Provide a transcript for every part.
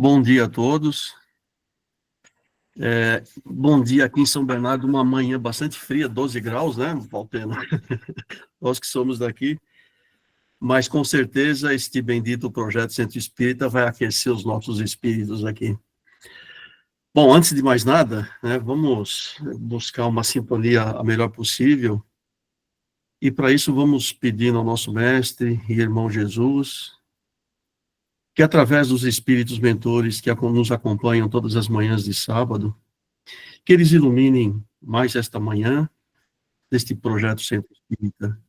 Bom dia a todos. Bom dia aqui em São Bernardo, uma manhã bastante fria, 12 graus, né, Valtena? Nós que somos daqui. Mas, com certeza, este bendito projeto Centro Espírita vai aquecer os nossos espíritos aqui. Bom, antes de mais nada, né, vamos buscar uma sintonia a melhor possível. E, para isso, vamos pedir ao nosso Mestre e Irmão Jesus que, através dos espíritos mentores que nos acompanham todas as manhãs de sábado, que eles iluminem mais esta manhã, deste projeto Centro Espírita,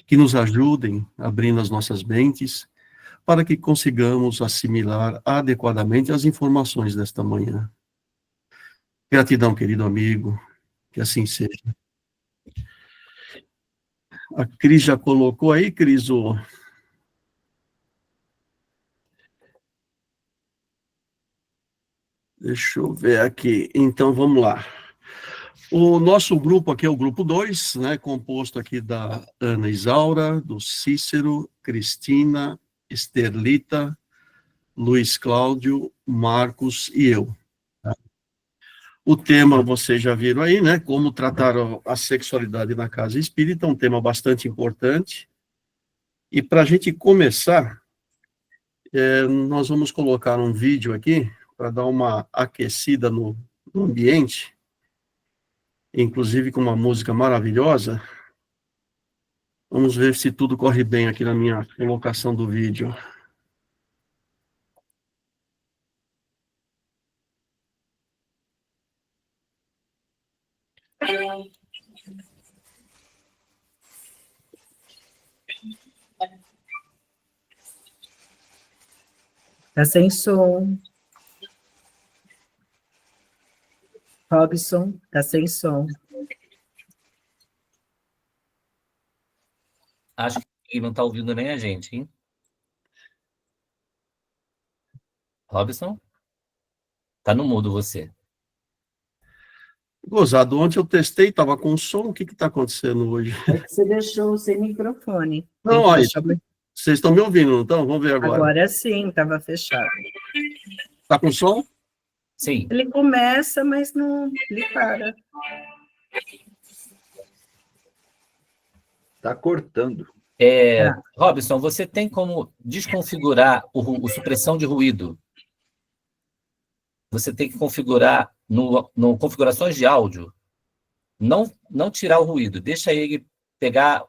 que nos ajudem abrindo as nossas mentes, para que consigamos assimilar adequadamente as informações desta manhã. Gratidão, querido amigo, que assim seja. A Cris já colocou aí, Cris, Deixa eu ver aqui. Então, vamos lá. O nosso grupo aqui é o grupo 2, né, composto aqui da Ana Isaura, do Cícero, Cristina, Esterlita, Luiz Cláudio, Marcos e eu. O tema vocês já viram aí, né? Como tratar a sexualidade na casa espírita, um tema bastante importante. E para a gente começar, nós vamos colocar um vídeo aqui para dar uma aquecida no ambiente, inclusive com uma música maravilhosa. Vamos ver se tudo corre bem aqui na minha colocação do vídeo. Tá sem som. Robson, tá sem som. Acho que ele não está ouvindo nem a gente, hein? Robson? Tá no mudo você. Gozado, ontem eu testei, estava com som, o que está acontecendo hoje? É que você deixou sem microfone. Não, aí, vocês estão me ouvindo, não estão? Vamos ver agora. Agora sim, estava fechado. Está com som? Sim. Ele começa, mas não ele para. Está cortando. Robson, você tem como desconfigurar o supressão de ruído? Você tem que configurar no configurações de áudio, não tirar o ruído, deixa ele pegar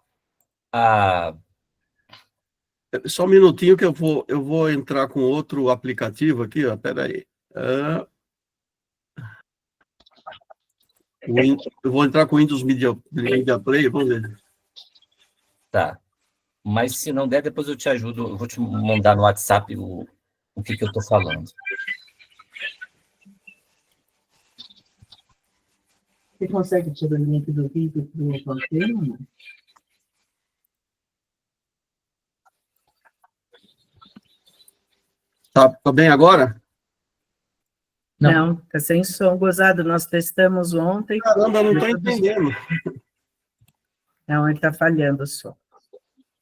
a... Só um minutinho que eu vou entrar com outro aplicativo aqui, ó, peraí. Eu vou entrar com o Windows Media Player, vamos ver. Tá. Mas se não der, depois eu te ajudo, eu vou te mandar no WhatsApp o que eu estou falando. Você consegue tirar o link do vídeo do conteúdo? Tá bem agora? Não, tá sem som. Gozado, nós testamos ontem. Caramba, eu não estou entendendo. Não, ele está falhando o som.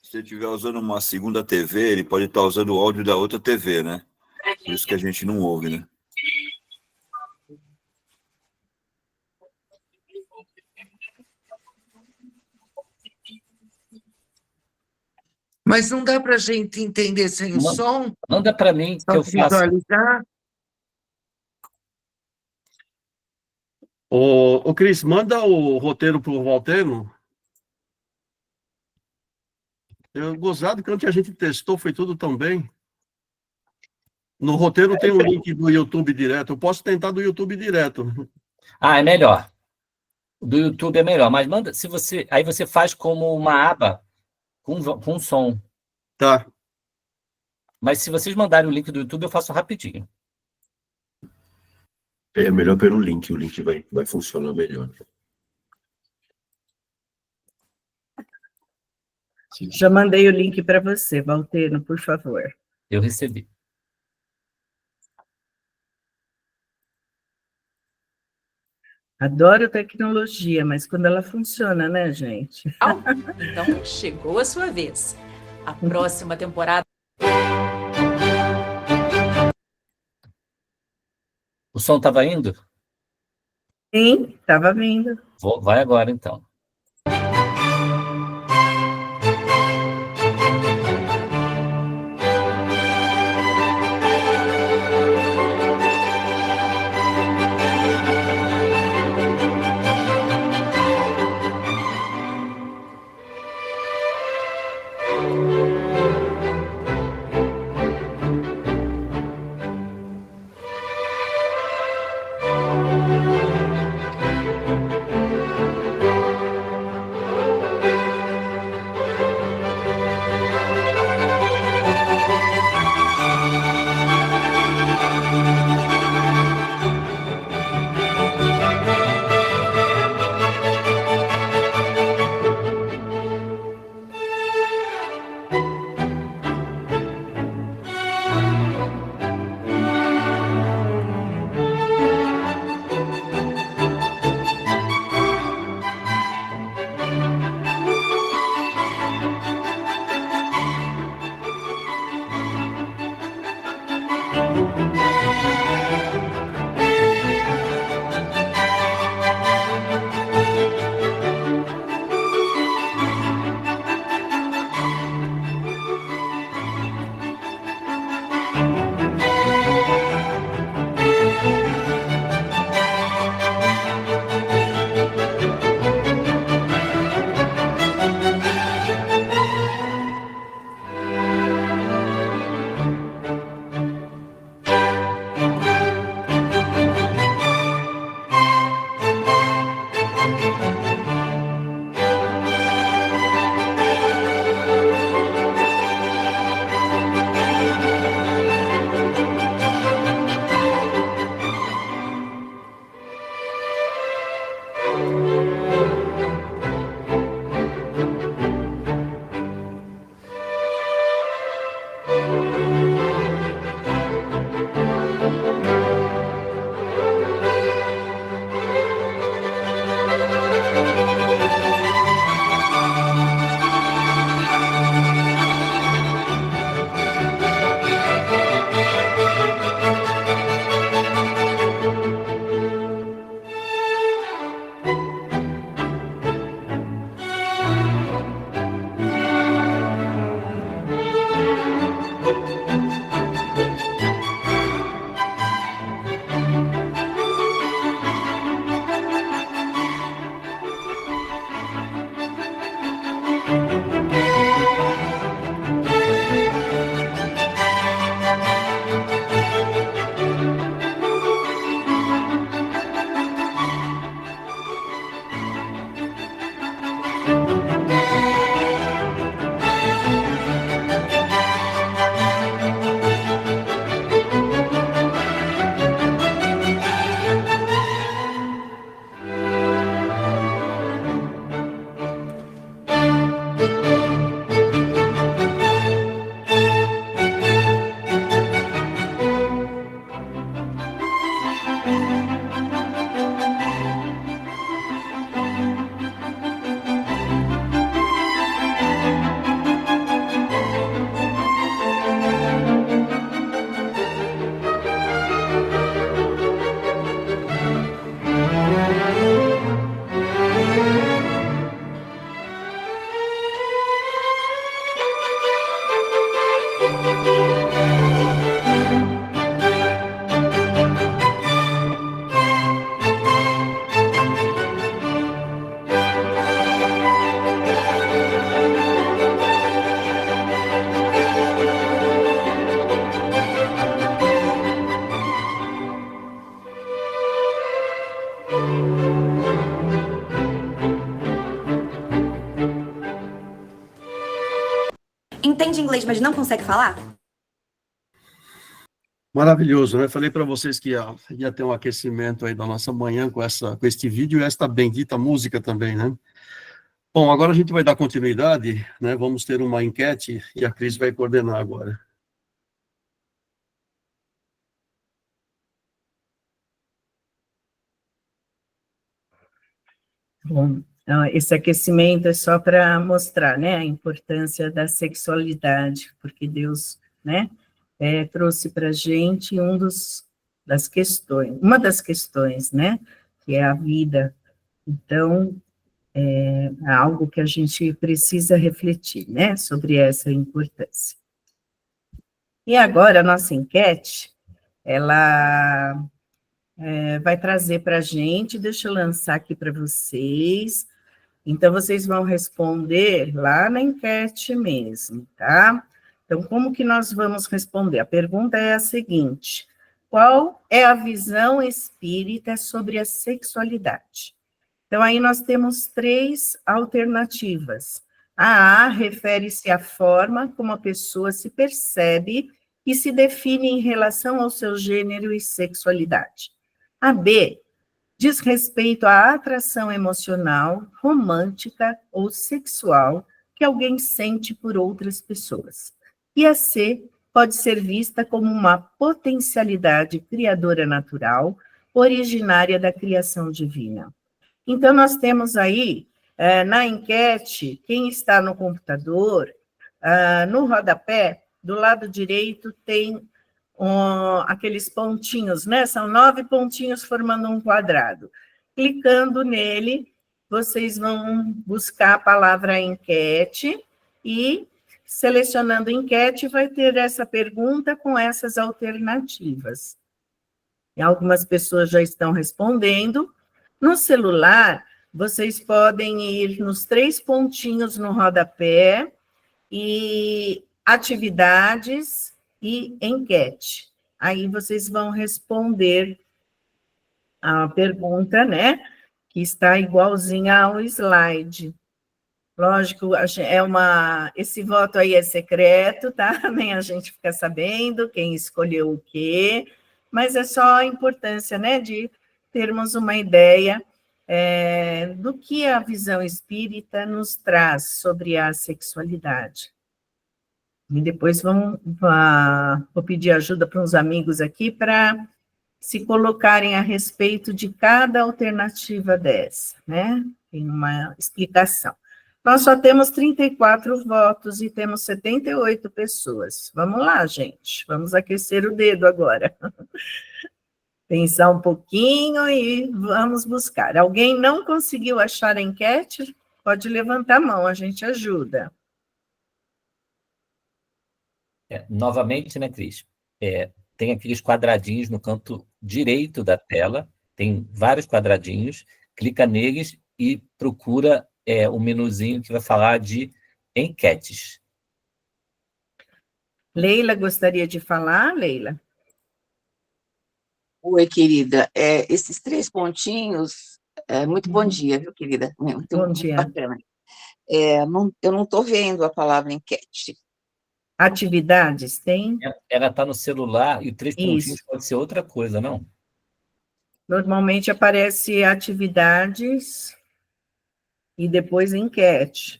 Se ele estiver usando uma segunda TV, ele pode estar usando o áudio da outra TV, né? Por isso que a gente não ouve, né? Mas não dá para a gente entender sem som? Manda para mim, que eu faço. Visualizar? Ô, Cris, manda o roteiro para o Valteno. Gozado que ontem a gente testou, foi tudo tão bem. No roteiro tem um link do YouTube direto. Eu posso tentar do YouTube direto. É melhor. Do YouTube é melhor, mas manda, aí você faz como uma aba com som. Tá. Mas se vocês mandarem o link do YouTube, eu faço rapidinho. É melhor pelo link, o link vai funcionar melhor. Já mandei o link para você, Valteno, por favor. Eu recebi. Adoro tecnologia, mas quando ela funciona, né, gente? Então, chegou a sua vez. A próxima temporada... O som estava indo? Sim, estava vindo. Vai agora, então. Entende inglês, mas não consegue falar? Maravilhoso, né? Falei para vocês que ia ter um aquecimento aí da nossa manhã com este vídeo e esta bendita música também, né? Bom, agora a gente vai dar continuidade, né? Vamos ter uma enquete e a Cris vai coordenar agora. Bom, esse aquecimento é só para mostrar, né, a importância da sexualidade, porque Deus, né, trouxe para a gente um dos das questões, uma das questões, né, que é a vida. Então, é algo que a gente precisa refletir, né, sobre essa importância. E agora, a nossa enquete, ela vai trazer para a gente, deixa eu lançar aqui para vocês. Então, vocês vão responder lá na enquete mesmo, tá? Então, como que nós vamos responder? A pergunta é a seguinte: qual é a visão espírita sobre a sexualidade? Então, aí nós temos 3 alternativas. A A refere-se à forma como a pessoa se percebe e se define em relação ao seu gênero e sexualidade. A B diz respeito à atração emocional, romântica ou sexual que alguém sente por outras pessoas. E a C pode ser vista como uma potencialidade criadora natural, originária da criação divina. Então, nós temos aí, na enquete, quem está no computador, no rodapé, do lado direito, tem aqueles pontinhos, né? São 9 pontinhos formando um quadrado. Clicando nele, vocês vão buscar a palavra enquete e, selecionando enquete, vai ter essa pergunta com essas alternativas. E algumas pessoas já estão respondendo. No celular, vocês podem ir nos 3 pontinhos no rodapé e atividades e enquete. Aí vocês vão responder a pergunta, né, que está igualzinha ao slide. Lógico, esse voto aí é secreto, tá? Nem a gente fica sabendo quem escolheu o quê, mas é só a importância, né, de termos uma ideia do que a visão espírita nos traz sobre a sexualidade. E depois vou pedir ajuda para uns amigos aqui para se colocarem a respeito de cada alternativa dessa, né? Tem uma explicação. Nós só temos 34 votos e temos 78 pessoas. Vamos lá, gente. Vamos aquecer o dedo agora. Pensar um pouquinho e vamos buscar. Alguém não conseguiu achar a enquete? Pode levantar a mão, a gente ajuda. Novamente, né, Cris? Tem aqueles quadradinhos no canto direito da tela, tem vários quadradinhos, clica neles e procura o menuzinho que vai falar de enquetes. Leila gostaria de falar, Leila? Oi, querida. Esses 3 pontinhos, muito bom dia, viu, querida? Muito, Bom dia. muito bacana. Eu não estou vendo a palavra enquete. Atividades, tem? Ela está no celular e 3 pontinhos Isso. pode ser outra coisa, não? Normalmente aparece atividades e depois enquete.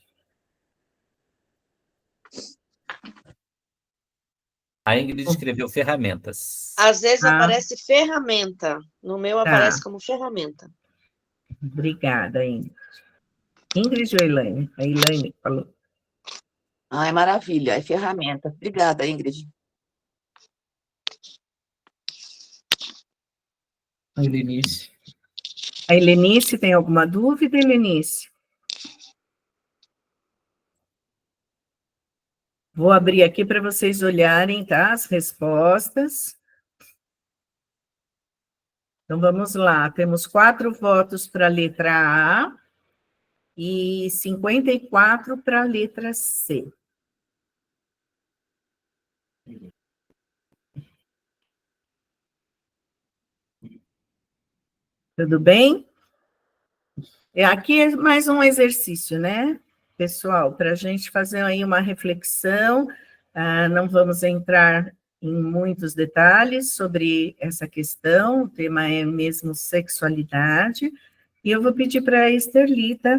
A Ingrid escreveu ferramentas. Às vezes Ah. aparece ferramenta. No meu Tá. aparece como ferramenta. Obrigada, Ingrid. Ingrid ou Elaine? A Elaine falou. Ai, maravilha, é ferramenta. Obrigada, Ingrid. A Helenice. A Helenice, tem alguma dúvida, Helenice? Vou abrir aqui para vocês olharem, tá? As respostas. Então, vamos lá. Temos 4 votos para a letra A e 54 para a letra C. Tudo bem? Aqui é mais um exercício, né, pessoal, para a gente fazer aí uma reflexão. Não vamos entrar em muitos detalhes sobre essa questão, o tema é mesmo sexualidade, e eu vou pedir para a Esterlita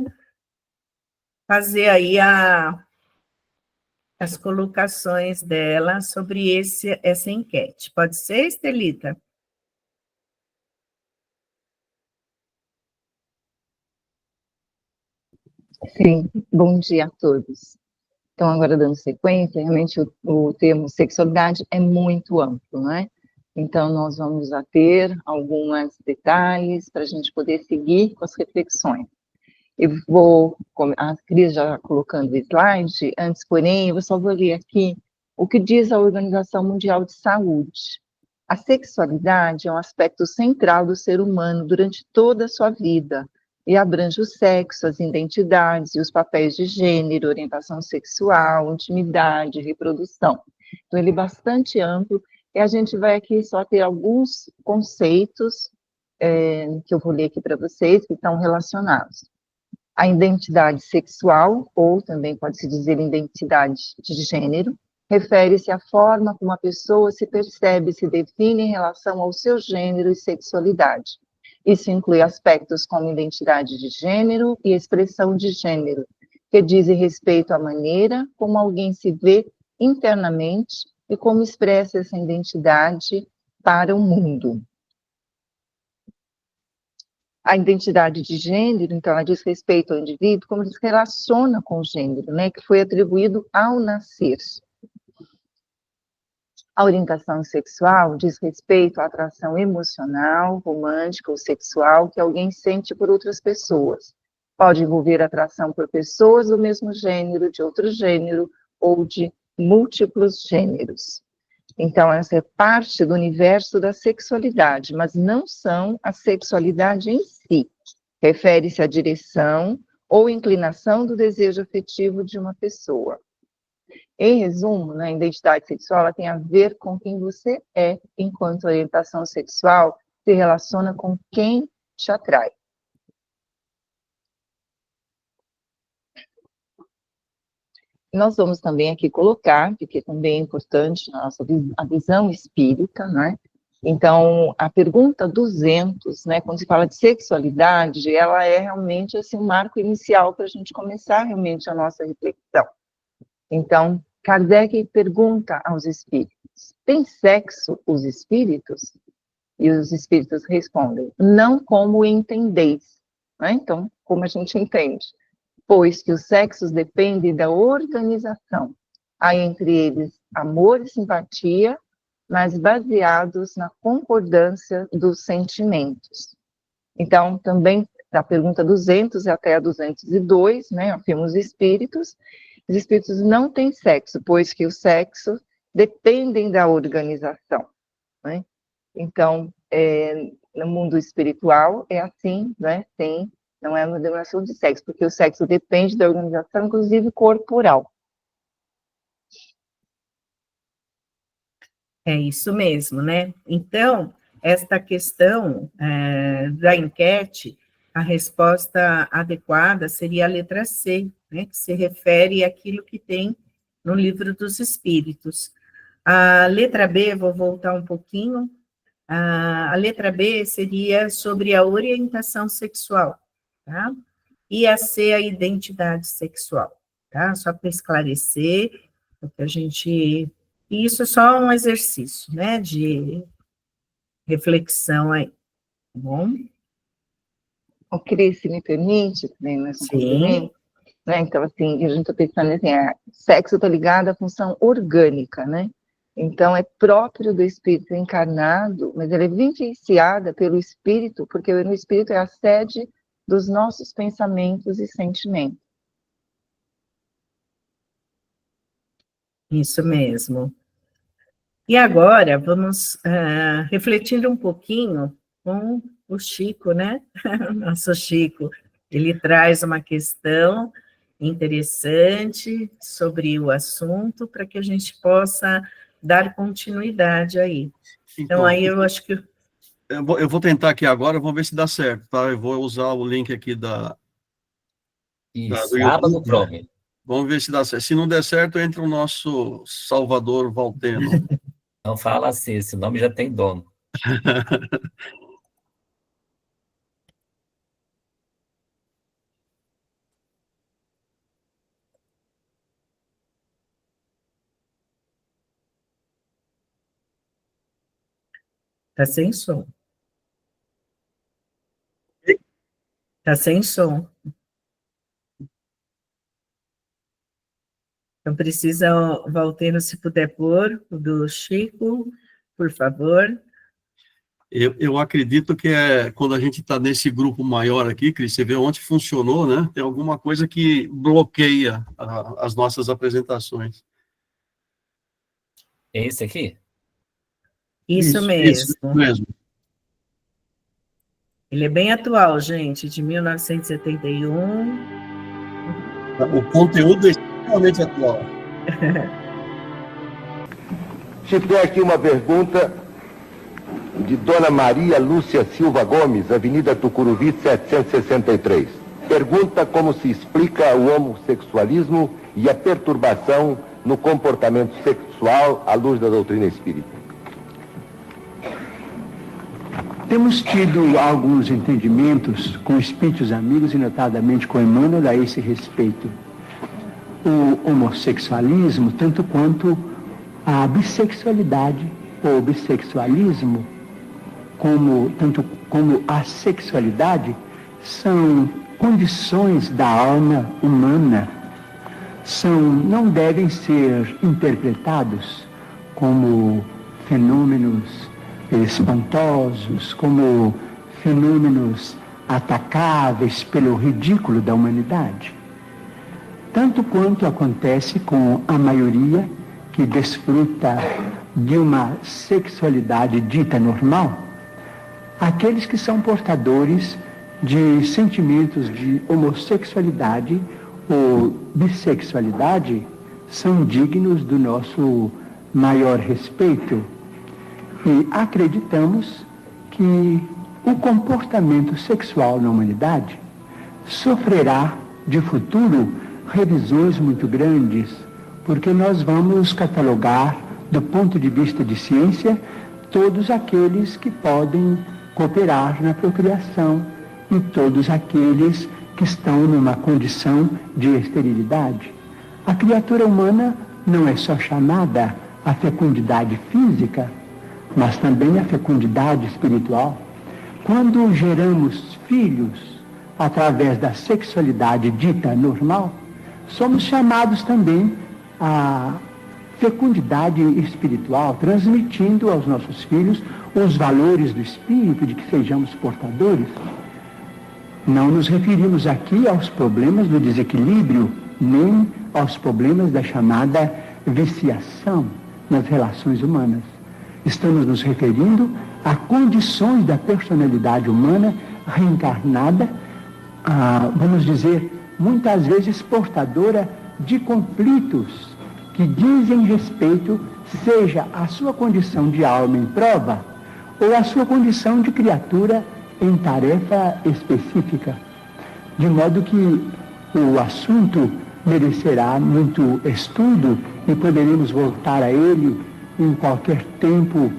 fazer aí as colocações dela sobre essa enquete. Pode ser, Esterlita? Sim, bom dia a todos. Então, agora dando sequência, realmente o termo sexualidade é muito amplo, não é? Então, nós vamos a ter alguns detalhes para a gente poder seguir com as reflexões. Eu vou, a Cris já colocando o slide, antes, porém, eu só vou ler aqui o que diz a Organização Mundial de Saúde. A sexualidade é um aspecto central do ser humano durante toda a sua vida, e abrange o sexo, as identidades e os papéis de gênero, orientação sexual, intimidade, reprodução. Então, ele é bastante amplo, e a gente vai aqui só ter alguns conceitos que eu vou ler aqui para vocês, que estão relacionados. A identidade sexual, ou também pode-se dizer identidade de gênero, refere-se à forma como a pessoa se percebe e se define em relação ao seu gênero e sexualidade. Isso inclui aspectos como identidade de gênero e expressão de gênero, que dizem respeito à maneira como alguém se vê internamente e como expressa essa identidade para o mundo. A identidade de gênero, então, ela diz respeito ao indivíduo, como ele se relaciona com o gênero, né, que foi atribuído ao nascer. A orientação sexual diz respeito à atração emocional, romântica ou sexual que alguém sente por outras pessoas. Pode envolver atração por pessoas do mesmo gênero, de outro gênero ou de múltiplos gêneros. Então, essa é parte do universo da sexualidade, mas não são a sexualidade em si. Refere-se à direção ou inclinação do desejo afetivo de uma pessoa. Em resumo, né, a identidade sexual ela tem a ver com quem você é, enquanto a orientação sexual se relaciona com quem te atrai. Nós vamos também aqui colocar, porque também é importante na nossa a visão espírita, né? Então, a pergunta 200, né, quando se fala de sexualidade, ela é realmente assim, um marco inicial para a gente começar realmente a nossa reflexão. Então, Kardec pergunta aos espíritos, tem sexo os espíritos? E os espíritos respondem, não como entendeis, né? Então, como a gente entende? Pois que os sexos dependem da organização. Há entre eles amor e simpatia, mas baseados na concordância dos sentimentos. Então, também, da pergunta 200 até a 202, né, afirma os espíritos não têm sexo, pois que o sexo dependem da organização, né? Então, no mundo espiritual é assim, né? Não é uma denominação de sexo, porque o sexo depende da organização, inclusive corporal. É isso mesmo, né? Então, esta questão da enquete, a resposta adequada seria a letra C, né, que se refere àquilo que tem no Livro dos Espíritos. A letra B, vou voltar um pouquinho, a letra B seria sobre a orientação sexual, tá? E a C, a identidade sexual, tá? Só para esclarecer, porque a gente... E isso é só um exercício, né, de reflexão aí, tá bom? O Cris, se me permite, também, mais um complemento, né? Então, assim, a gente está pensando assim, sexo está ligado à função orgânica, né? Então, é próprio do espírito encarnado, mas ele é vivenciada pelo espírito, porque o espírito é a sede dos nossos pensamentos e sentimentos. Isso mesmo. E agora, vamos refletir um pouquinho com o Chico, né? Nosso Chico, ele traz uma questão interessante sobre o assunto para que a gente possa dar continuidade aí. Então, aí eu acho que... Eu vou tentar aqui agora, vamos ver se dá certo, tá? Eu vou usar o link aqui do aba do YouTube. Chrome. Vamos ver se dá certo. Se não der certo, entra o nosso Salvador Valteno. Não fala assim, esse nome já tem dono. Está sem som. Está sem som. Então, precisa, Valteno, se puder pôr, o do Chico, por favor. Eu acredito que quando a gente está nesse grupo maior aqui, Cris, você vê onde funcionou, né? Tem alguma coisa que bloqueia as nossas apresentações. É esse aqui? Isso Isso mesmo. mesmo. Ele é bem atual, gente, de 1971. O conteúdo é extremamente atual. Se tem aqui uma pergunta de Dona Maria Lúcia Silva Gomes, Avenida Tucuruvi, 763. Pergunta como se explica o homossexualismo e a perturbação no comportamento sexual à luz da doutrina espírita. Temos tido alguns entendimentos com espíritos amigos e notadamente com Emmanuel a esse respeito. O homossexualismo, tanto quanto a bissexualidade ou bissexualismo, tanto como a sexualidade, são condições da alma humana, não devem ser interpretados como fenômenos espantosos, como fenômenos atacáveis pelo ridículo da humanidade. Tanto quanto acontece com a maioria que desfruta de uma sexualidade dita normal, aqueles que são portadores de sentimentos de homossexualidade ou bissexualidade são dignos do nosso maior respeito. E acreditamos que o comportamento sexual na humanidade sofrerá de futuro revisões muito grandes, porque nós vamos catalogar, do ponto de vista de ciência, todos aqueles que podem cooperar na procriação e todos aqueles que estão numa condição de esterilidade. A criatura humana não é só chamada à fecundidade física, mas também à fecundidade espiritual. Quando geramos filhos através da sexualidade dita normal, somos chamados também à fecundidade espiritual, transmitindo aos nossos filhos os valores do espírito, de que sejamos portadores. Não nos referimos aqui aos problemas do desequilíbrio, nem aos problemas da chamada viciação nas relações humanas. Estamos nos referindo a condições da personalidade humana reencarnada, vamos dizer, muitas vezes portadora de conflitos que dizem respeito, seja a sua condição de alma em prova, ou a sua condição de criatura em tarefa específica. De modo que o assunto merecerá muito estudo e poderemos voltar a ele em qualquer tempo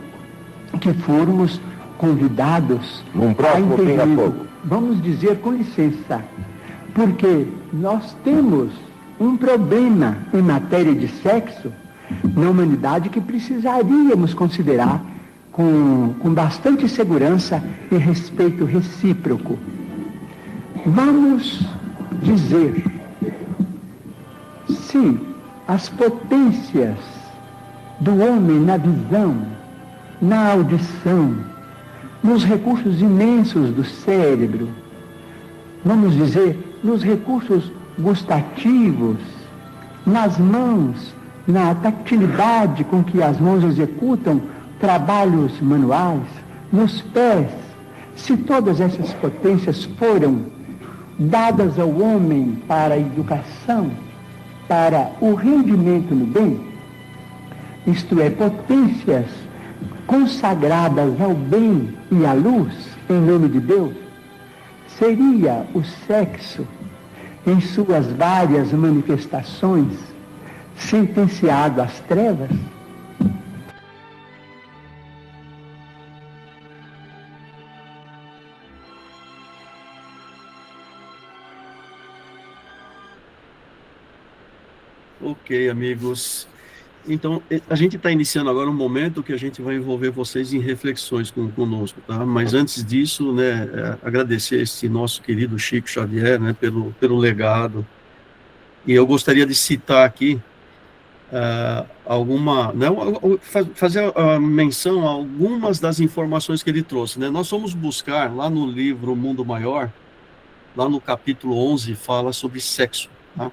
que formos convidados a entendimento. Vamos dizer com licença, porque nós temos um problema em matéria de sexo na humanidade que precisaríamos considerar com bastante segurança e respeito recíproco. Vamos dizer, sim, as potências do homem na visão, na audição, nos recursos imensos do cérebro, vamos dizer, nos recursos gustativos, nas mãos, na tactilidade com que as mãos executam trabalhos manuais, nos pés. Se todas essas potências foram dadas ao homem para a educação, para o rendimento no bem, isto é, potências consagradas ao bem e à luz, em nome de Deus, seria o sexo, em suas várias manifestações, sentenciado às trevas? Ok, amigos. Então, a gente está iniciando agora um momento que a gente vai envolver vocês em reflexões conosco, tá? Mas antes disso, né, agradecer esse nosso querido Chico Xavier, né, pelo legado. E eu gostaria de citar aqui fazer a menção a algumas das informações que ele trouxe, né? Nós fomos buscar lá no livro Mundo Maior, lá no capítulo 11, fala sobre sexo, tá?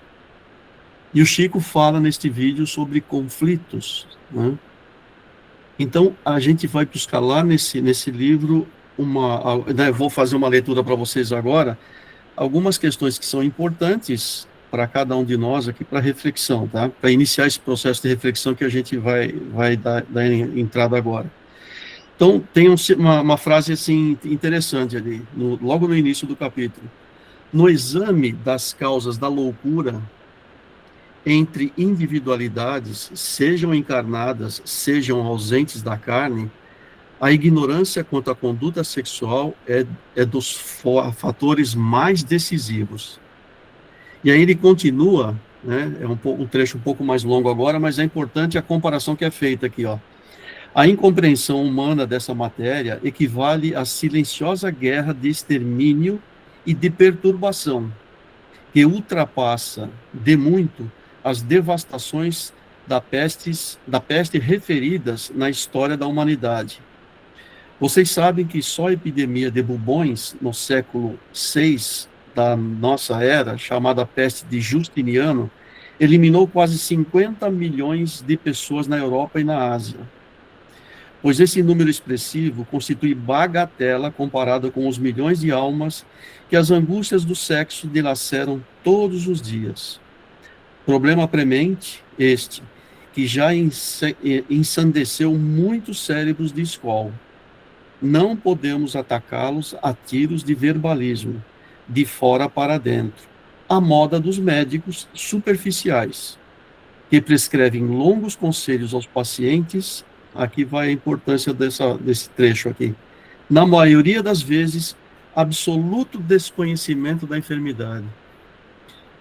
E o Chico fala neste vídeo sobre conflitos, né? Então, a gente vai buscar lá nesse livro vou fazer uma leitura para vocês agora, algumas questões que são importantes para cada um de nós aqui para reflexão, tá? Para iniciar esse processo de reflexão que a gente vai dar entrada agora. Então, tem uma frase assim interessante ali, logo no início do capítulo. No exame das causas da loucura entre individualidades, sejam encarnadas, sejam ausentes da carne, a ignorância quanto à conduta sexual é dos fatores mais decisivos. E aí ele continua, né, um trecho um pouco mais longo agora, mas é importante a comparação que é feita aqui, ó. A incompreensão humana dessa matéria equivale à silenciosa guerra de extermínio e de perturbação, que ultrapassa de muito as devastações da peste referidas na história da humanidade. Vocês sabem que só a epidemia de bubões no século VI da nossa era, chamada peste de Justiniano, eliminou quase 50 milhões de pessoas na Europa e na Ásia. Pois esse número expressivo constitui bagatela comparado com os milhões de almas que as angústias do sexo dilaceram todos os dias. Problema premente este, que já ensandeceu muitos cérebros de escola. Não podemos atacá-los a tiros de verbalismo, de fora para dentro, à moda dos médicos superficiais, que prescrevem longos conselhos aos pacientes. Aqui vai a importância desse trecho aqui. Na maioria das vezes, absoluto desconhecimento da enfermidade.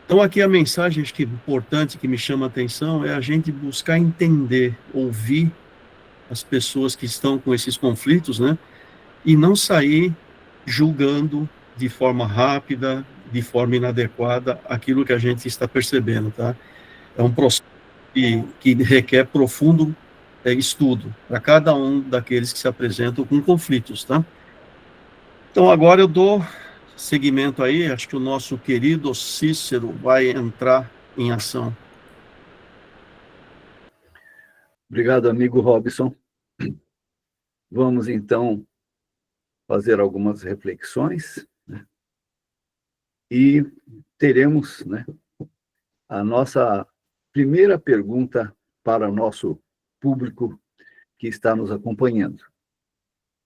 Então, aqui a mensagem acho que importante, que me chama a atenção, é a gente buscar entender, ouvir as pessoas que estão com esses conflitos, né? E não sair julgando de forma rápida, de forma inadequada, aquilo que a gente está percebendo, tá? É um processo que requer profundo estudo para cada um daqueles que se apresentam com conflitos, tá? Então, agora eu dou seguimento aí, acho que o nosso querido Cícero vai entrar em ação. Obrigado, amigo Robson. Vamos, então, fazer algumas reflexões, né? E teremos, né, a nossa primeira pergunta para o nosso público que está nos acompanhando.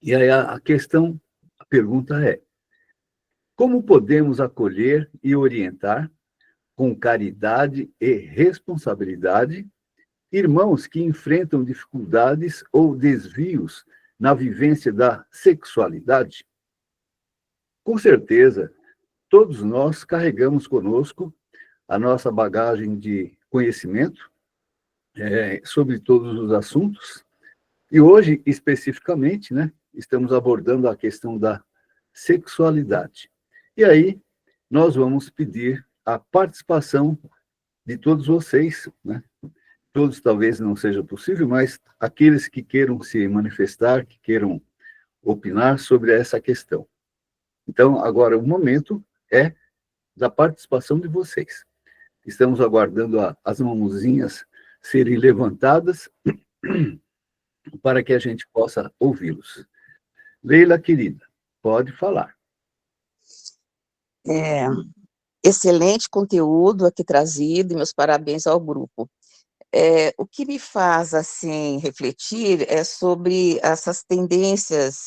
E aí a pergunta é: como podemos acolher e orientar, com caridade e responsabilidade, irmãos que enfrentam dificuldades ou desvios na vivência da sexualidade? Com certeza, todos nós carregamos conosco a nossa bagagem de conhecimento sobre todos os assuntos. E hoje, especificamente, né, estamos abordando a questão da sexualidade. E aí, nós vamos pedir a participação de todos vocês, né? Todos talvez não seja possível, mas aqueles que queiram se manifestar, que queiram opinar sobre essa questão. Então, agora o momento é da participação de vocês. Estamos aguardando as mãozinhas serem levantadas para que a gente possa ouvi-los. Leila, querida, pode falar. Excelente conteúdo aqui trazido, e meus parabéns ao grupo. O que me faz, assim, refletir é sobre essas tendências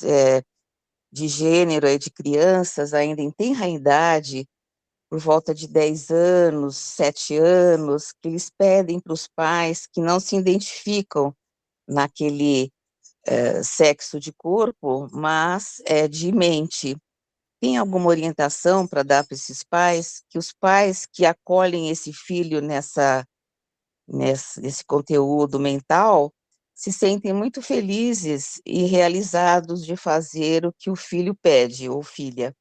de gênero de crianças ainda em tenra idade, por volta de 10 anos, 7 anos, que eles pedem para os pais que não se identificam naquele sexo de corpo, mas de mente. Tem alguma orientação para dar para esses pais, que os pais que acolhem esse filho nesse conteúdo mental se sentem muito felizes e realizados de fazer o que o filho pede, ou filha?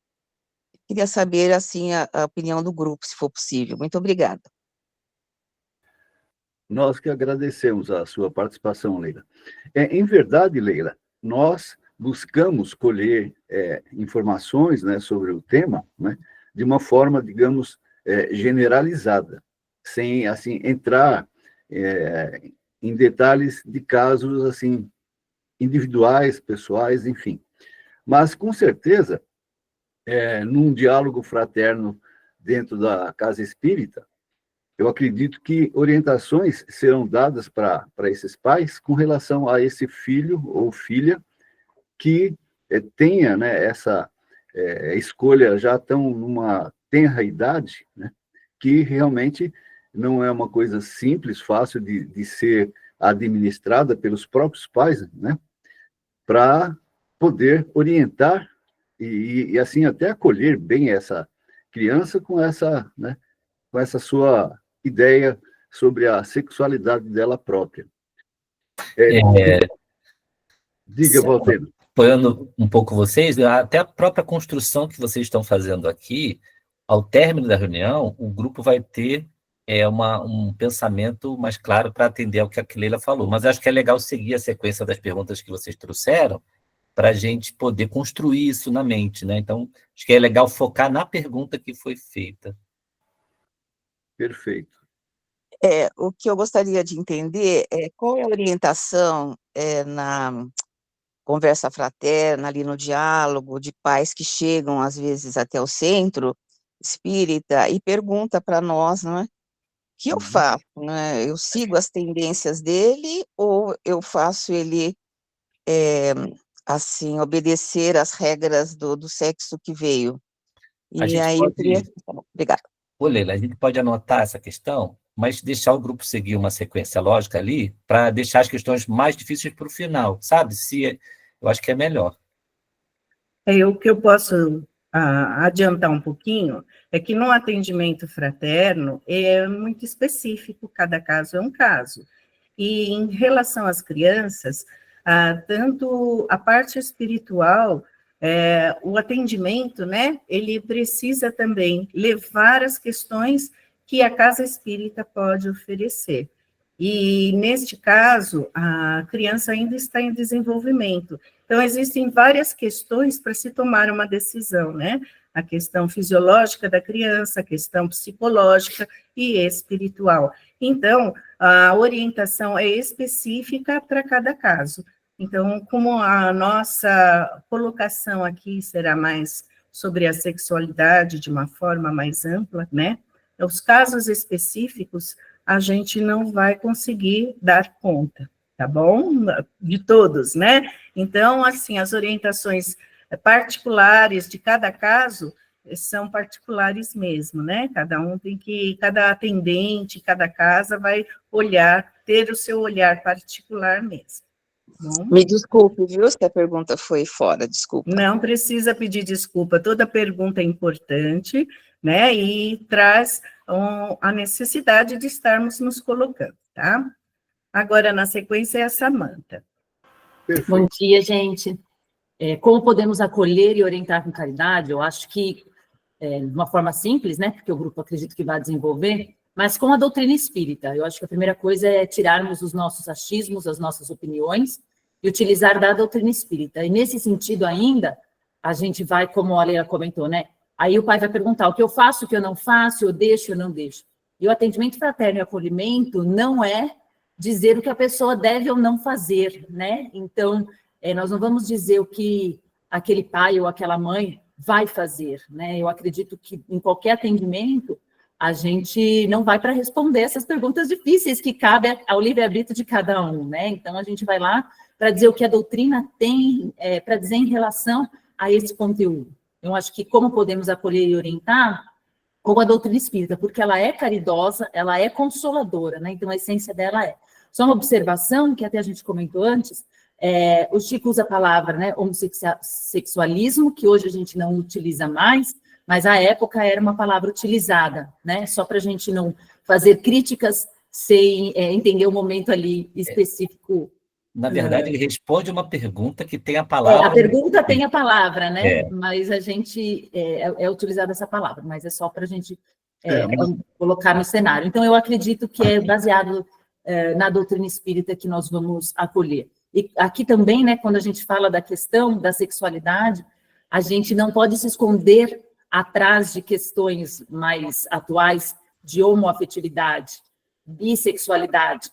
Queria saber, assim, a opinião do grupo, se for possível. Muito obrigada. nós que agradecemos a sua participação, Leila. Em verdade, Leila, nós buscamos colher informações, né, sobre o tema, né, de uma forma, digamos, generalizada, sem assim entrar em detalhes de casos assim individuais, pessoais, enfim. Mas, com certeza, num diálogo fraterno dentro da casa espírita, eu acredito que orientações serão dadas para esses pais com relação a esse filho ou filha que tenha, né, essa escolha já tão numa tenra idade, né, que realmente não é uma coisa simples, fácil de ser administrada pelos próprios pais, né, para poder orientar e assim até acolher bem essa criança com essa, né, com essa sua ideia sobre a sexualidade dela própria. Diga, Valtero. Apoiando um pouco vocês, até a própria construção que vocês estão fazendo aqui, ao término da reunião, o grupo vai ter um pensamento mais claro para atender ao que a Leila falou. Mas acho que é legal seguir a sequência das perguntas que vocês trouxeram para a gente poder construir isso na mente, né? Então, acho que é legal focar na pergunta que foi feita. Perfeito. O que eu gostaria de entender é qual é a orientação na conversa fraterna, ali no diálogo, de pais que chegam, às vezes, até o centro espírita e pergunta para nós, não é? O que eu faço? Né? Eu sigo as tendências dele ou eu faço ele, assim, obedecer às regras do sexo que veio? E aí eu queria... Obrigada. Ô, Leila, a gente pode anotar essa questão, mas deixar o grupo seguir uma sequência lógica ali para deixar as questões mais difíceis para o final, sabe? Eu acho que é melhor. O que eu posso adiantar um pouquinho é que no atendimento fraterno é muito específico, cada caso é um caso. E em relação às crianças, tanto a parte espiritual, o atendimento, né, ele precisa também levar as questões que a casa espírita pode oferecer. E, neste caso, a criança ainda está em desenvolvimento. Então, existem várias questões para se tomar uma decisão, né? A questão fisiológica da criança, a questão psicológica e espiritual. Então, a orientação é específica para cada caso. Então, como a nossa colocação aqui será mais sobre a sexualidade de uma forma mais ampla, né? Os casos específicos a gente não vai conseguir dar conta, tá bom? De todos, né? Então, assim, as orientações particulares de cada caso são particulares mesmo, né? Cada atendente, cada casa vai ter o seu olhar particular mesmo. Bom? Me desculpe, viu, se a pergunta foi fora, desculpa. Não precisa pedir desculpa, toda pergunta é importante, né, e traz a necessidade de estarmos nos colocando, tá? Agora, na sequência, é a Samanta. Bom dia, gente. Como podemos acolher e orientar com caridade? Eu acho que, de uma forma simples, né, porque o grupo acredita que vai desenvolver, mas com a doutrina espírita. Eu acho que a primeira coisa é tirarmos os nossos achismos, as nossas opiniões, e utilizar da doutrina espírita. E, nesse sentido ainda, a gente vai, como a Leila comentou, né, aí o pai vai perguntar o que eu faço, o que eu não faço, eu deixo, eu não deixo. E o atendimento fraterno e acolhimento não é dizer o que a pessoa deve ou não fazer, né? Então, nós não vamos dizer o que aquele pai ou aquela mãe vai fazer, né? Eu acredito que em qualquer atendimento, a gente não vai para responder essas perguntas difíceis que cabem ao livre-arbítrio de cada um, né? Então, a gente vai lá para dizer o que a doutrina tem para dizer em relação a esse conteúdo. Eu acho que como podemos acolher e orientar com a doutrina espírita, porque ela é caridosa, ela é consoladora, né? Então, a essência dela é. Só uma observação, que até a gente comentou antes, o Chico usa a palavra, né, homossexualismo, que hoje a gente não utiliza mais, mas à época era uma palavra utilizada, né? Só para a gente não fazer críticas sem entender o momento ali específico. Na verdade, ele responde uma pergunta que tem a palavra... a pergunta tem a palavra, né? Mas a gente... é utilizada essa palavra, mas é só para a gente colocar no cenário. Então, eu acredito que é baseado na doutrina espírita que nós vamos acolher. E aqui também, né, quando a gente fala da questão da sexualidade, a gente não pode se esconder atrás de questões mais atuais de homoafetividade, bissexualidade,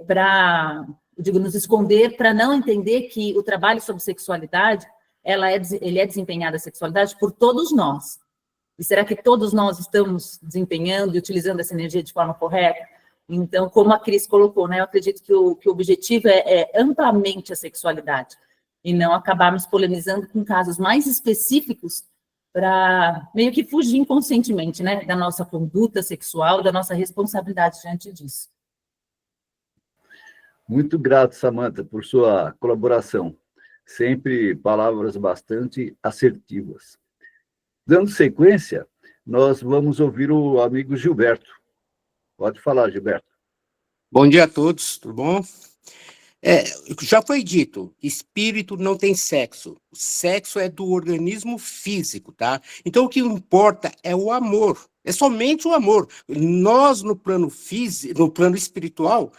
para, digo, nos esconder, para não entender que o trabalho sobre sexualidade, ele é desempenhado a sexualidade por todos nós. E será que todos nós estamos desempenhando e utilizando essa energia de forma correta? Então, como a Cris colocou, né, eu acredito que o objetivo é amplamente a sexualidade, e não acabarmos polemizando com casos mais específicos para meio que fugir inconscientemente, né, da nossa conduta sexual, da nossa responsabilidade diante disso. Muito grato, Samantha, por sua colaboração. Sempre palavras bastante assertivas. Dando sequência, nós vamos ouvir o amigo Gilberto. Pode falar, Gilberto. Bom dia a todos, tudo bom? Já foi dito, espírito não tem sexo. O sexo é do organismo físico, tá? Então, o que importa é o amor. É somente o amor. Nós, no plano físico, no plano espiritual,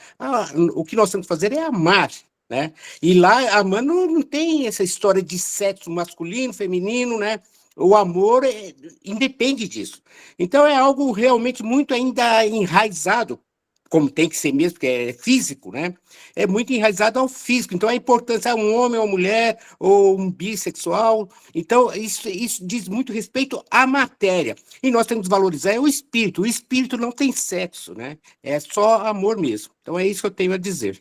o que nós temos que fazer é amar, né? E lá, amando, não tem essa história de sexo masculino, feminino, né? O amor independe disso. Então, é algo realmente muito ainda enraizado, como tem que ser mesmo, porque é físico, né? É muito enraizado ao físico. Então, a importância é um homem ou uma mulher, ou um bissexual. Então, isso diz muito respeito à matéria. E nós temos que valorizar o espírito. O espírito não tem sexo, né? É só amor mesmo. Então, é isso que eu tenho a dizer.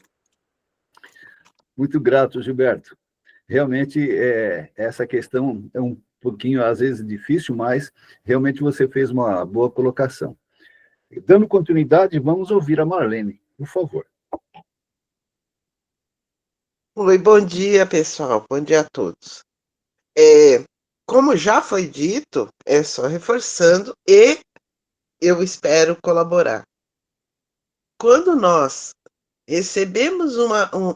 Muito grato, Gilberto. Realmente, essa questão é um pouquinho, às vezes, difícil, mas realmente você fez uma boa colocação. Dando continuidade, vamos ouvir a Marlene, por favor. Oi, bom dia, pessoal. Bom dia a todos. Como já foi dito, é só reforçando e eu espero colaborar. Quando nós recebemos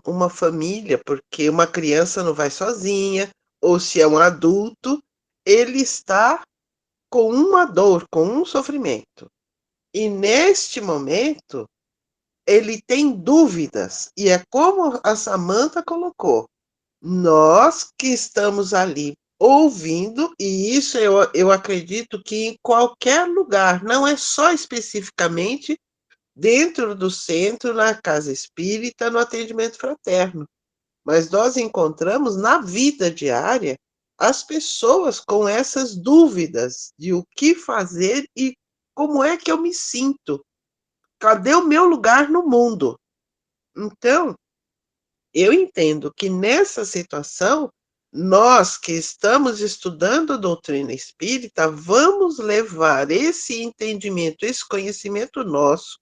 uma família, porque uma criança não vai sozinha, ou se é um adulto, ele está com uma dor, com um sofrimento. E neste momento, ele tem dúvidas, e é como a Samantha colocou, nós que estamos ali ouvindo, e isso eu acredito que em qualquer lugar, não é só especificamente dentro do centro, na casa espírita, no atendimento fraterno, mas nós encontramos na vida diária as pessoas com essas dúvidas de o que fazer e como é que eu me sinto? Cadê o meu lugar no mundo? Então, eu entendo que nessa situação, nós que estamos estudando a doutrina espírita, vamos levar esse entendimento, esse conhecimento nosso,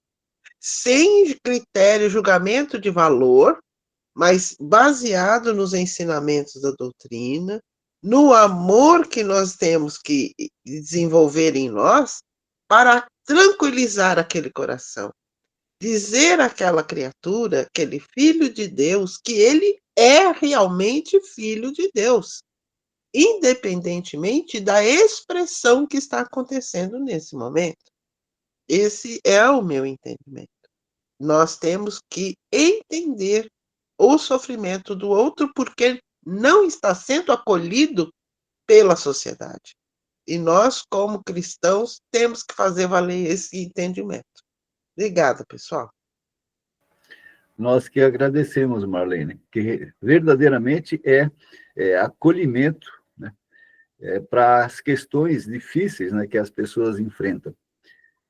sem critério, julgamento de valor, mas baseado nos ensinamentos da doutrina, no amor que nós temos que desenvolver em nós, para tranquilizar aquele coração. Dizer àquela criatura, aquele filho de Deus, que ele é realmente filho de Deus, independentemente da expressão que está acontecendo nesse momento. Esse é o meu entendimento. Nós temos que entender o sofrimento do outro porque não está sendo acolhido pela sociedade. E nós, como cristãos, temos que fazer valer esse entendimento. Obrigada, pessoal. Nós que agradecemos, Marlene, que verdadeiramente é acolhimento, né, para as questões difíceis, né, que as pessoas enfrentam.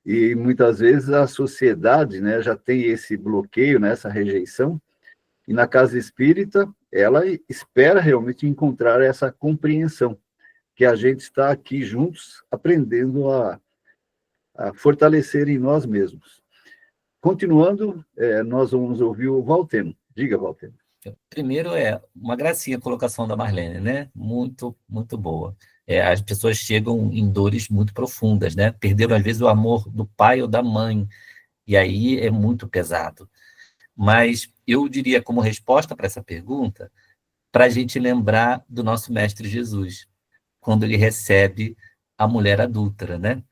E muitas vezes a sociedade, né, já tem esse bloqueio, né, essa rejeição, e na casa espírita ela espera realmente encontrar essa compreensão, que a gente está aqui juntos aprendendo a fortalecer em nós mesmos. Continuando, nós vamos ouvir o Valteno. Diga, Valteno. Primeiro, uma gracinha a colocação da Marlene, né? Muito, muito boa. As pessoas chegam em dores muito profundas, né? Perderam, às vezes, o amor do pai ou da mãe, e aí é muito pesado. Mas eu diria, como resposta para essa pergunta, para a gente lembrar do nosso Mestre Jesus, quando ele recebe a mulher adúltera, né?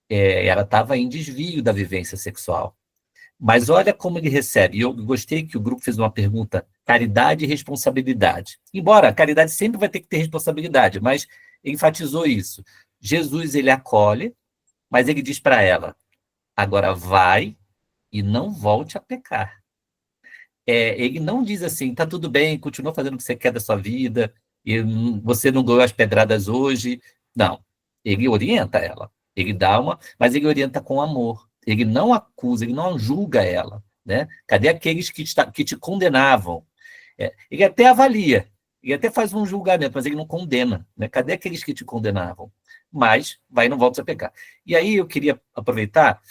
Ela estava em desvio da vivência sexual. Mas olha como ele recebe. E eu gostei que o grupo fez uma pergunta: caridade e responsabilidade. Embora a caridade sempre vai ter que ter responsabilidade, mas ele enfatizou isso. Jesus, ele acolhe, mas ele diz para ela: agora vai e não volte a pecar. Ele não diz assim, tá tudo bem, continua fazendo o que você quer da sua vida, e você não ganhou as pedradas hoje. Não, ele orienta ela. Ele dá mas ele orienta com amor. Ele não acusa, ele não julga ela, né? Cadê aqueles que te condenavam? Ele até avalia, ele até faz um julgamento, mas ele não condena, né? Cadê aqueles que te condenavam? Mas vai e não volta a pecar. E aí eu queria aproveitar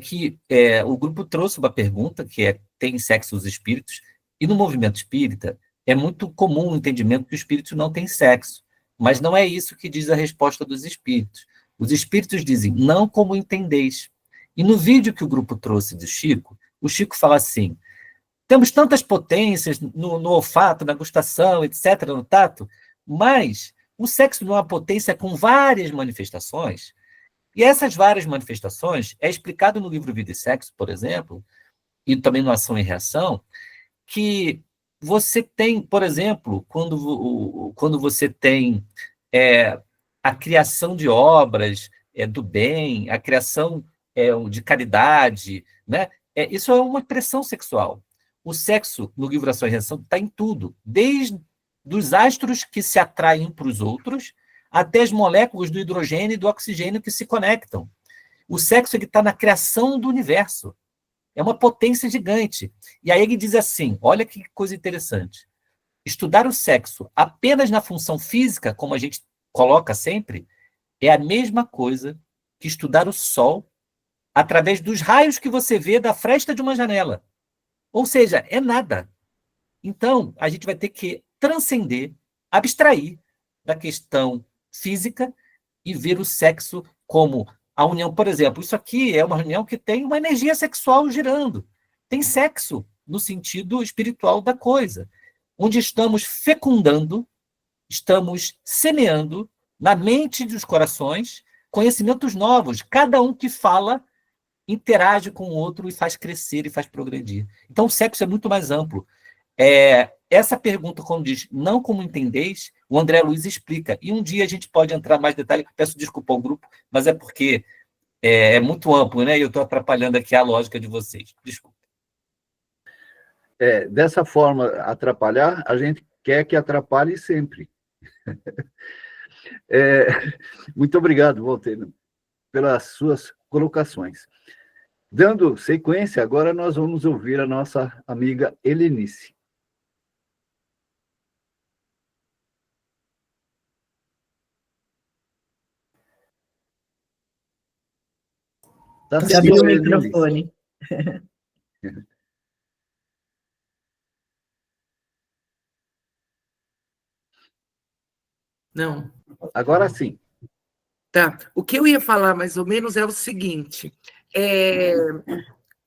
que o grupo trouxe uma pergunta que tem sexo os espíritos, e no movimento espírita é muito comum o entendimento que o espírito não tem sexo, mas não é isso que diz a resposta dos espíritos. Os espíritos dizem, não como entendeis. E no vídeo que o grupo trouxe do Chico, o Chico fala assim, temos tantas potências no olfato, na gustação, etc., no tato, mas o sexo não é uma potência com várias manifestações. E essas várias manifestações é explicado no livro Vida e Sexo, por exemplo, e também no Ação e Reação, que você tem, por exemplo, quando você tem a criação de obras do bem, a criação de caridade, né? Isso é uma expressão sexual. O sexo, no livro Ação e Reação, está em tudo, desde os astros que se atraem para os outros, até as moléculas do hidrogênio e do oxigênio que se conectam. O sexo está na criação do universo. É uma potência gigante. E aí ele diz assim, olha que coisa interessante. Estudar o sexo apenas na função física, como a gente coloca sempre, é a mesma coisa que estudar o Sol através dos raios que você vê da fresta de uma janela. Ou seja, é nada. Então, a gente vai ter que transcender, abstrair da questão física e ver o sexo como a união. Por exemplo, isso aqui é uma reunião que tem uma energia sexual girando. Tem sexo no sentido espiritual da coisa, onde estamos fecundando, estamos semeando na mente dos corações conhecimentos novos. Cada um que fala interage com o outro e faz crescer e faz progredir. Então, o sexo é muito mais amplo. Essa pergunta, quando diz não como entendeis, o André Luiz explica. E um dia a gente pode entrar mais em detalhe. Peço desculpa ao grupo, mas é porque é muito amplo, né? E eu estou atrapalhando aqui a lógica de vocês. Desculpa. Dessa forma, atrapalhar, a gente quer que atrapalhe sempre. Muito obrigado, Walter, pelas suas colocações. Dando sequência, agora nós vamos ouvir a nossa amiga Helenice. Abriu o microfone. Não. Agora sim. Tá. O que eu ia falar, mais ou menos, é o seguinte.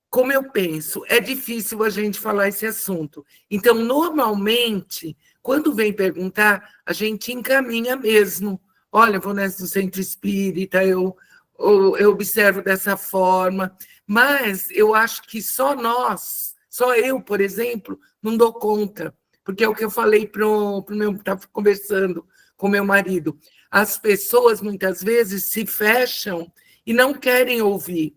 Como eu penso, é difícil a gente falar esse assunto. Então, normalmente, quando vem perguntar, a gente encaminha mesmo. Olha, vou nesse centro espírita, eu observo dessa forma. Mas eu acho que só eu, por exemplo, não dou conta. Porque é o que eu falei estava conversando com meu marido. As pessoas, muitas vezes, se fecham e não querem ouvir.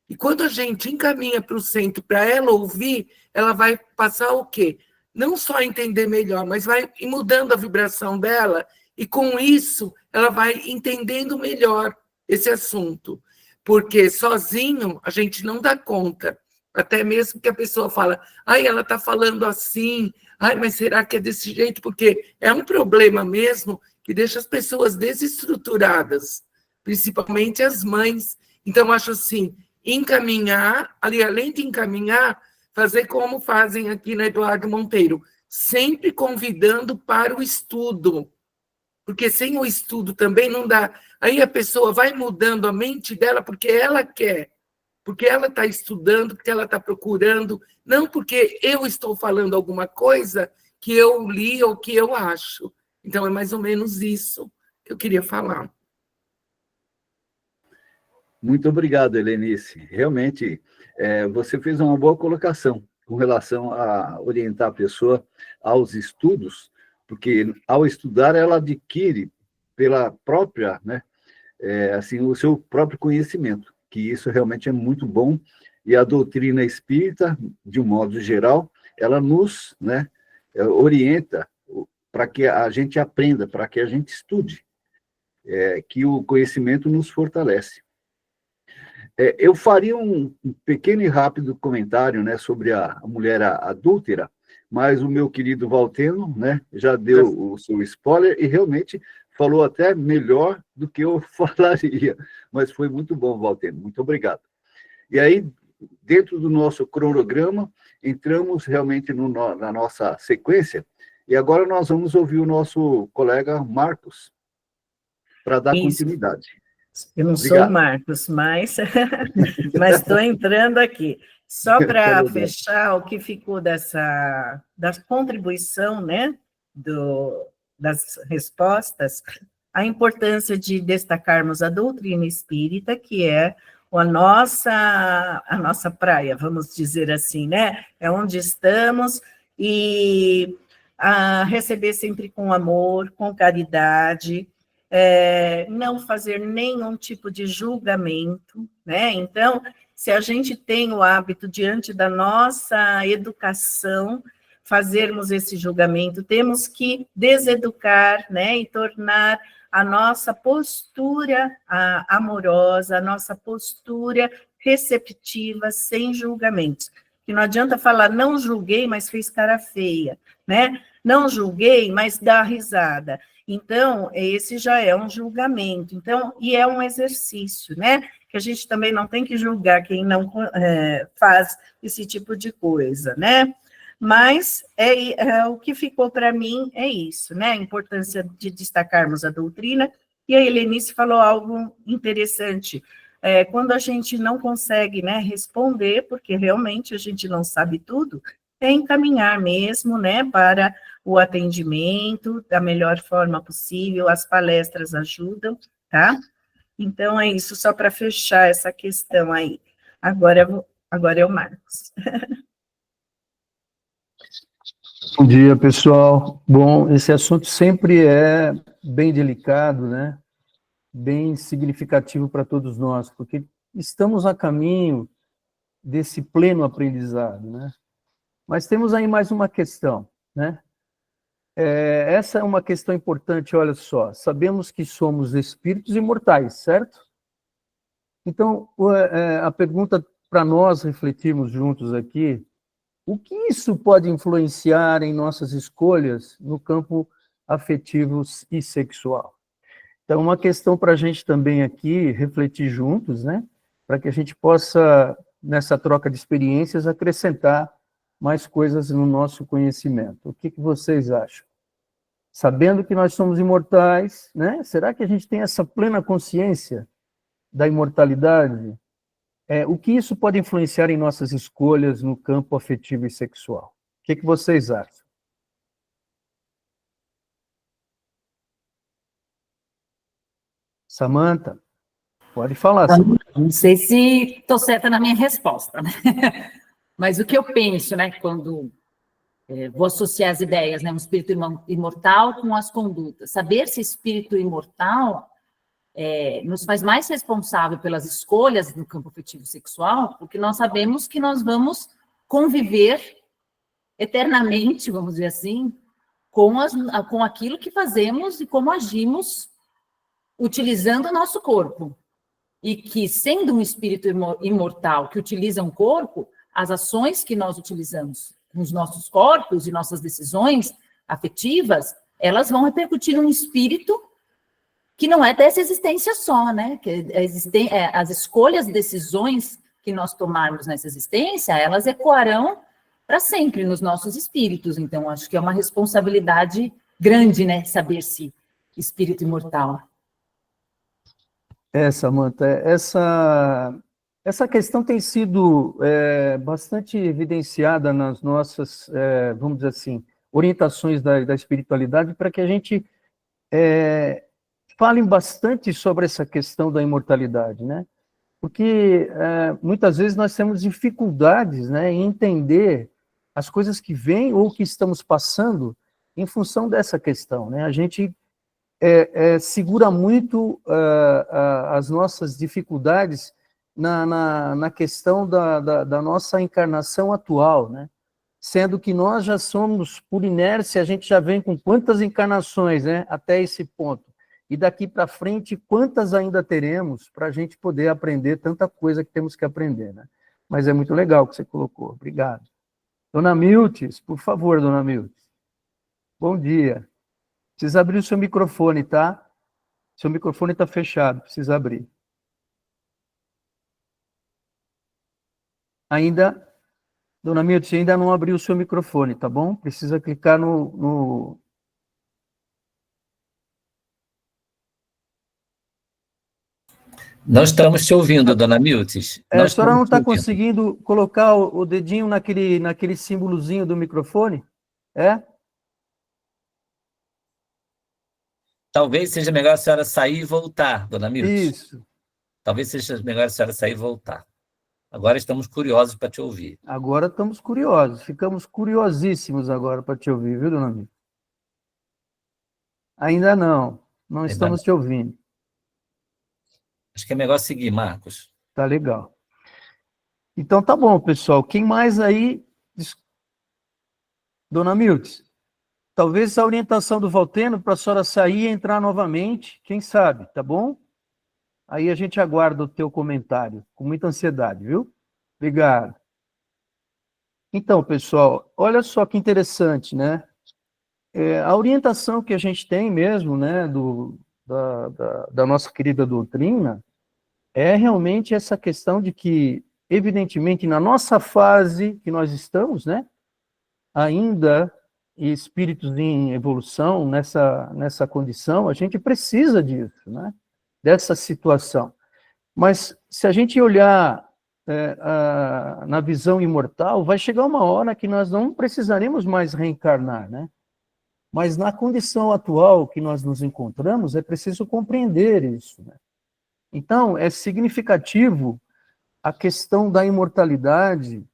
E quando a gente encaminha para o centro para ela ouvir, ela vai passar o quê? Não só entender melhor, mas vai ir mudando a vibração dela, e com isso ela vai entendendo melhor esse assunto. Porque sozinho a gente não dá conta. Até mesmo que a pessoa fala, ela está falando assim, mas será que é desse jeito? Porque é um problema mesmo que deixa as pessoas desestruturadas, principalmente as mães. Então, acho assim, encaminhar, além de encaminhar, fazer como fazem aqui na Eduardo Monteiro, sempre convidando para o estudo, porque sem o estudo também não dá. Aí a pessoa vai mudando a mente dela porque ela quer, porque ela está estudando, porque ela está procurando, não porque eu estou falando alguma coisa que eu li ou que eu acho. Então, é mais ou menos isso que eu queria falar. Muito obrigado, Helenice. Realmente, você fez uma boa colocação com relação a orientar a pessoa aos estudos, porque ao estudar ela adquire pela própria, né, assim, o seu próprio conhecimento, que isso realmente é muito bom, e a doutrina espírita, de um modo geral, ela nos, né, orienta para que a gente aprenda, para que a gente estude, que o conhecimento nos fortalece. Eu faria um pequeno e rápido comentário, né, sobre a mulher adúltera, mas o meu querido Valteno, né, já deu o seu spoiler e realmente falou até melhor do que eu falaria, mas foi muito bom, Valteno, muito obrigado. E aí, dentro do nosso cronograma, entramos realmente na nossa sequência, e agora nós vamos ouvir o nosso colega Marcos, para dar continuidade. Eu não Obrigado. sou o Marcos, mas estou entrando aqui. Só para fechar o que ficou da contribuição, né, das respostas, a importância de destacarmos a doutrina espírita, que é a nossa praia, vamos dizer assim, né? É onde estamos, e a receber sempre com amor, com caridade, não fazer nenhum tipo de julgamento, né? Então, se a gente tem o hábito, diante da nossa educação, fazermos esse julgamento, temos que deseducar, né? E tornar a nossa postura amorosa, a nossa postura receptiva, sem julgamentos. Que não adianta falar, não julguei, mas fez cara feia, né? Não julguei, mas dá risada. Então, esse já é um julgamento. Então, e é um exercício, né? Que a gente também não tem que julgar quem não faz esse tipo de coisa, né? Mas o que ficou para mim é isso, né? A importância de destacarmos a doutrina, e a Helenice falou algo interessante. Quando a gente não consegue, né, responder, porque realmente a gente não sabe tudo, é encaminhar mesmo, né, para o atendimento da melhor forma possível, as palestras ajudam, tá? Então, é isso, só para fechar essa questão aí. Agora é o Marcos. Bom dia, pessoal. Bom, esse assunto sempre é bem delicado, né? Bem significativo para todos nós, porque estamos a caminho desse pleno aprendizado, né? Mas temos aí mais uma questão, né? Essa é uma questão importante, olha só. Sabemos que somos espíritos imortais, certo? Então, a pergunta para nós refletirmos juntos aqui: o que isso pode influenciar em nossas escolhas no campo afetivo e sexual? Então, uma questão para a gente também aqui refletir juntos, né? Para que a gente possa, nessa troca de experiências, acrescentar mais coisas no nosso conhecimento. O que vocês acham? Sabendo que nós somos imortais, né? Será que a gente tem essa plena consciência da imortalidade? O que isso pode influenciar em nossas escolhas no campo afetivo e sexual? O que vocês acham? Samantha, pode falar, Samantha. Não sei se estou certa na minha resposta, né? Mas o que eu penso, né, quando vou associar as ideias, né, um espírito imortal com as condutas. Saber se espírito imortal nos faz mais responsável pelas escolhas no campo afetivo sexual, porque nós sabemos que nós vamos conviver eternamente, vamos dizer assim, com aquilo que fazemos e como agimos utilizando o nosso corpo. E que, sendo um espírito imortal que utiliza um corpo, as ações que nós utilizamos nos nossos corpos e nossas decisões afetivas, elas vão repercutir num espírito que não é dessa existência só, né? Que as escolhas, decisões que nós tomarmos nessa existência, elas ecoarão para sempre nos nossos espíritos. Então, acho que é uma responsabilidade grande, né? Saber se espírito imortal. Samantha, essa questão tem sido bastante evidenciada nas nossas, vamos dizer assim, orientações da espiritualidade, para que a gente fale bastante sobre essa questão da imortalidade, né? porque muitas vezes nós temos dificuldades, né, em entender as coisas que vêm ou que estamos passando em função dessa questão, né? A gente segura muito as nossas dificuldades na questão da nossa encarnação atual, né? Sendo que nós já somos, por inércia, a gente já vem com quantas encarnações, né, até esse ponto. E daqui para frente, quantas ainda teremos para a gente poder aprender tanta coisa que temos que aprender, né? Mas é muito legal o que você colocou. Obrigado. Dona Miltes, por favor, Dona Miltes. Bom dia. Precisa abrir o seu microfone, tá? Seu microfone está fechado, precisa abrir. Ainda, Dona Miltes, ainda não abriu o seu microfone, tá bom? Precisa clicar no... Não estamos te ouvindo, Dona Miltes. A senhora não está conseguindo colocar o dedinho naquele símbolozinho do microfone? É? Talvez seja melhor a senhora sair e voltar, Dona Miltes. Isso. Talvez seja melhor a senhora sair e voltar. Agora estamos curiosos para te ouvir. Agora estamos curiosos. Ficamos curiosíssimos agora para te ouvir, viu, Dona Miltes? Ainda não. Não estamos te ouvindo. Acho que é melhor seguir, Marcos. Tá legal. Então tá bom, pessoal. Quem mais aí? Dona Miltes, talvez a orientação do Valteno para a senhora sair e entrar novamente, quem sabe, tá bom? Aí a gente aguarda o teu comentário, com muita ansiedade, viu? Obrigado. Então, pessoal, olha só que interessante, né? A orientação que a gente tem mesmo, né, da nossa querida doutrina, é realmente essa questão de que, evidentemente, na nossa fase que nós estamos, né, ainda espíritos em evolução, nessa condição, a gente precisa disso, né, dessa situação. Mas, se a gente olhar na visão imortal, vai chegar uma hora que nós não precisaremos mais reencarnar, né? Mas, na condição atual que nós nos encontramos, é preciso compreender isso, né? Então, é significativo a questão da imortalidade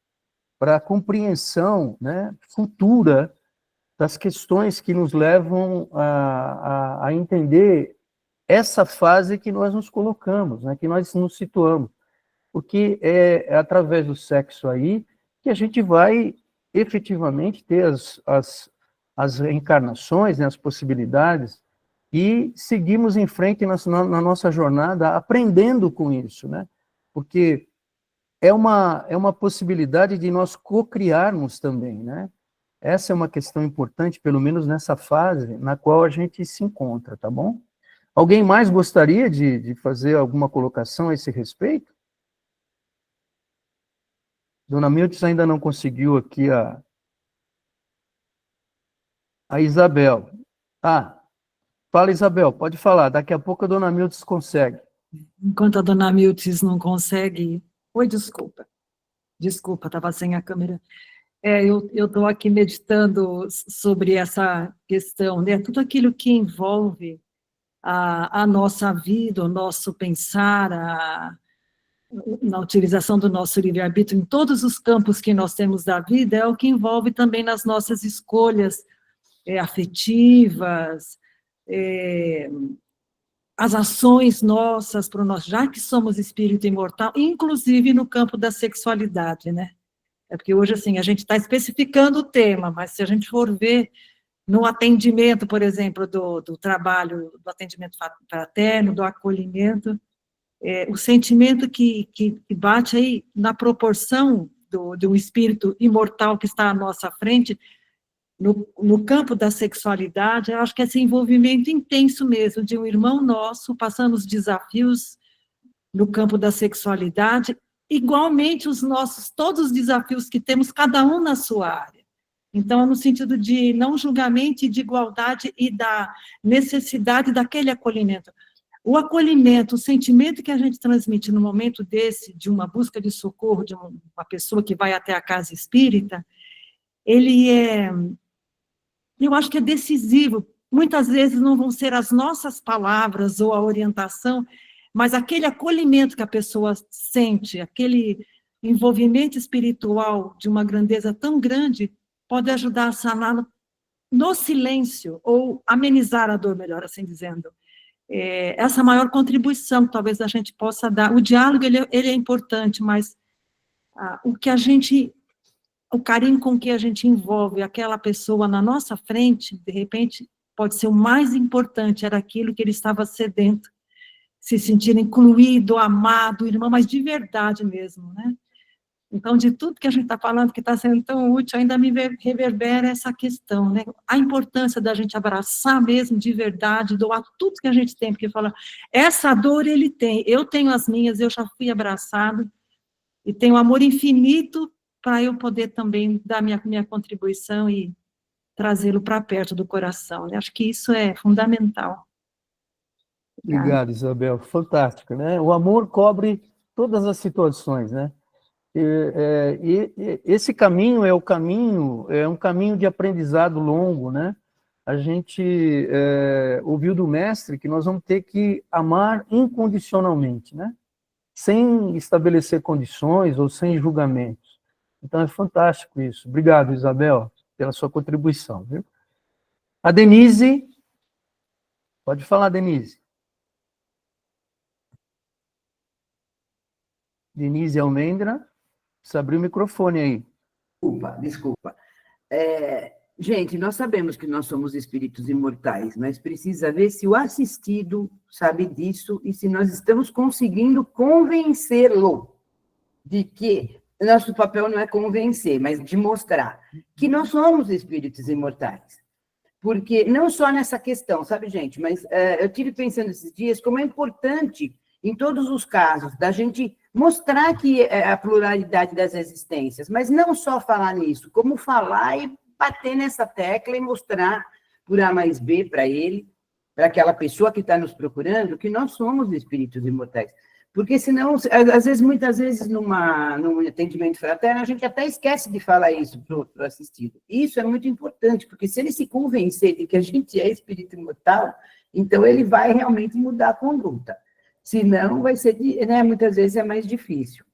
para a compreensão, né, futura das questões que nos levam a entender essa fase que nós nos colocamos, né, que nós nos situamos. Porque é através do sexo aí que a gente vai efetivamente ter as reencarnações, né, as possibilidades, e seguimos em frente na nossa jornada aprendendo com isso, né? Porque é uma possibilidade de nós co-criarmos também, né? Essa é uma questão importante, pelo menos nessa fase na qual a gente se encontra, tá bom? Alguém mais gostaria de fazer alguma colocação a esse respeito? Dona Miltes ainda não conseguiu aqui a Isabel. Fala, Isabel, pode falar. Daqui a pouco a Dona Miltes consegue. Enquanto a Dona Miltes não consegue... Oi, desculpa. Desculpa, estava sem a câmera. Eu estou aqui meditando sobre essa questão, né? Tudo aquilo que envolve a nossa vida, o nosso pensar, na utilização do nosso livre-arbítrio em todos os campos que nós temos da vida, é o que envolve também nas nossas escolhas afetivas, as ações nossas para nós, já que somos espírito imortal, inclusive no campo da sexualidade, né? É porque hoje, assim, a gente está especificando o tema, mas se a gente for ver no atendimento, por exemplo, do trabalho, do atendimento fraterno, do acolhimento, o sentimento que bate aí na proporção do espírito imortal que está à nossa frente, no campo da sexualidade, eu acho que esse envolvimento intenso mesmo, de um irmão nosso, passando os desafios no campo da sexualidade, igualmente todos os desafios que temos, cada um na sua área. Então, no sentido de não julgamento e de igualdade e da necessidade daquele acolhimento. O acolhimento, o sentimento que a gente transmite no momento desse, de uma busca de socorro, de uma pessoa que vai até a casa espírita, eu acho que é decisivo. Muitas vezes não vão ser as nossas palavras ou a orientação, mas aquele acolhimento que a pessoa sente, aquele envolvimento espiritual de uma grandeza tão grande, pode ajudar a sanar no silêncio, ou amenizar a dor, melhor assim dizendo. Essa maior contribuição que talvez a gente possa dar. O diálogo, ele é importante, mas o carinho com que a gente envolve aquela pessoa na nossa frente, de repente, pode ser o mais importante, era aquilo que ele estava sedento, se sentir incluído, amado, irmão, mas de verdade mesmo, né? Então, de tudo que a gente está falando, que está sendo tão útil, ainda me reverbera essa questão, né? A importância da gente abraçar mesmo de verdade, doar tudo que a gente tem, porque fala, essa dor ele tem, eu tenho as minhas, eu já fui abraçado, e tenho amor infinito para eu poder também dar minha contribuição e trazê-lo para perto do coração, né? Acho que isso é fundamental. Obrigado, Isabel. Fantástico, né? O amor cobre todas as situações, né? Esse caminho é um caminho de aprendizado longo, né? A gente ouviu do mestre que nós vamos ter que amar incondicionalmente, né? Sem estabelecer condições ou sem julgamentos. Então é fantástico isso. Obrigado, Isabel, pela sua contribuição, viu? A Denise, pode falar, Denise. Denise Almendra. Precisa abrir o microfone aí. Desculpa. Gente, nós sabemos que nós somos espíritos imortais, mas precisa ver se o assistido sabe disso e se nós estamos conseguindo convencê-lo de que nosso papel não é convencer, mas de mostrar que nós somos espíritos imortais. Porque não só nessa questão, sabe, gente, mas eu tive pensando esses dias como é importante, em todos os casos, da gente mostrar que a pluralidade das existências, mas não só falar nisso, como falar e bater nessa tecla e mostrar por A mais B para ele, para aquela pessoa que está nos procurando, que nós somos espíritos imortais. Porque senão, às vezes, muitas vezes, num atendimento fraterno, a gente até esquece de falar isso para o assistido. Isso é muito importante, porque se ele se convencer de que a gente é espírito imortal, então ele vai realmente mudar a conduta. Senão, vai ser, né, muitas vezes é mais difícil.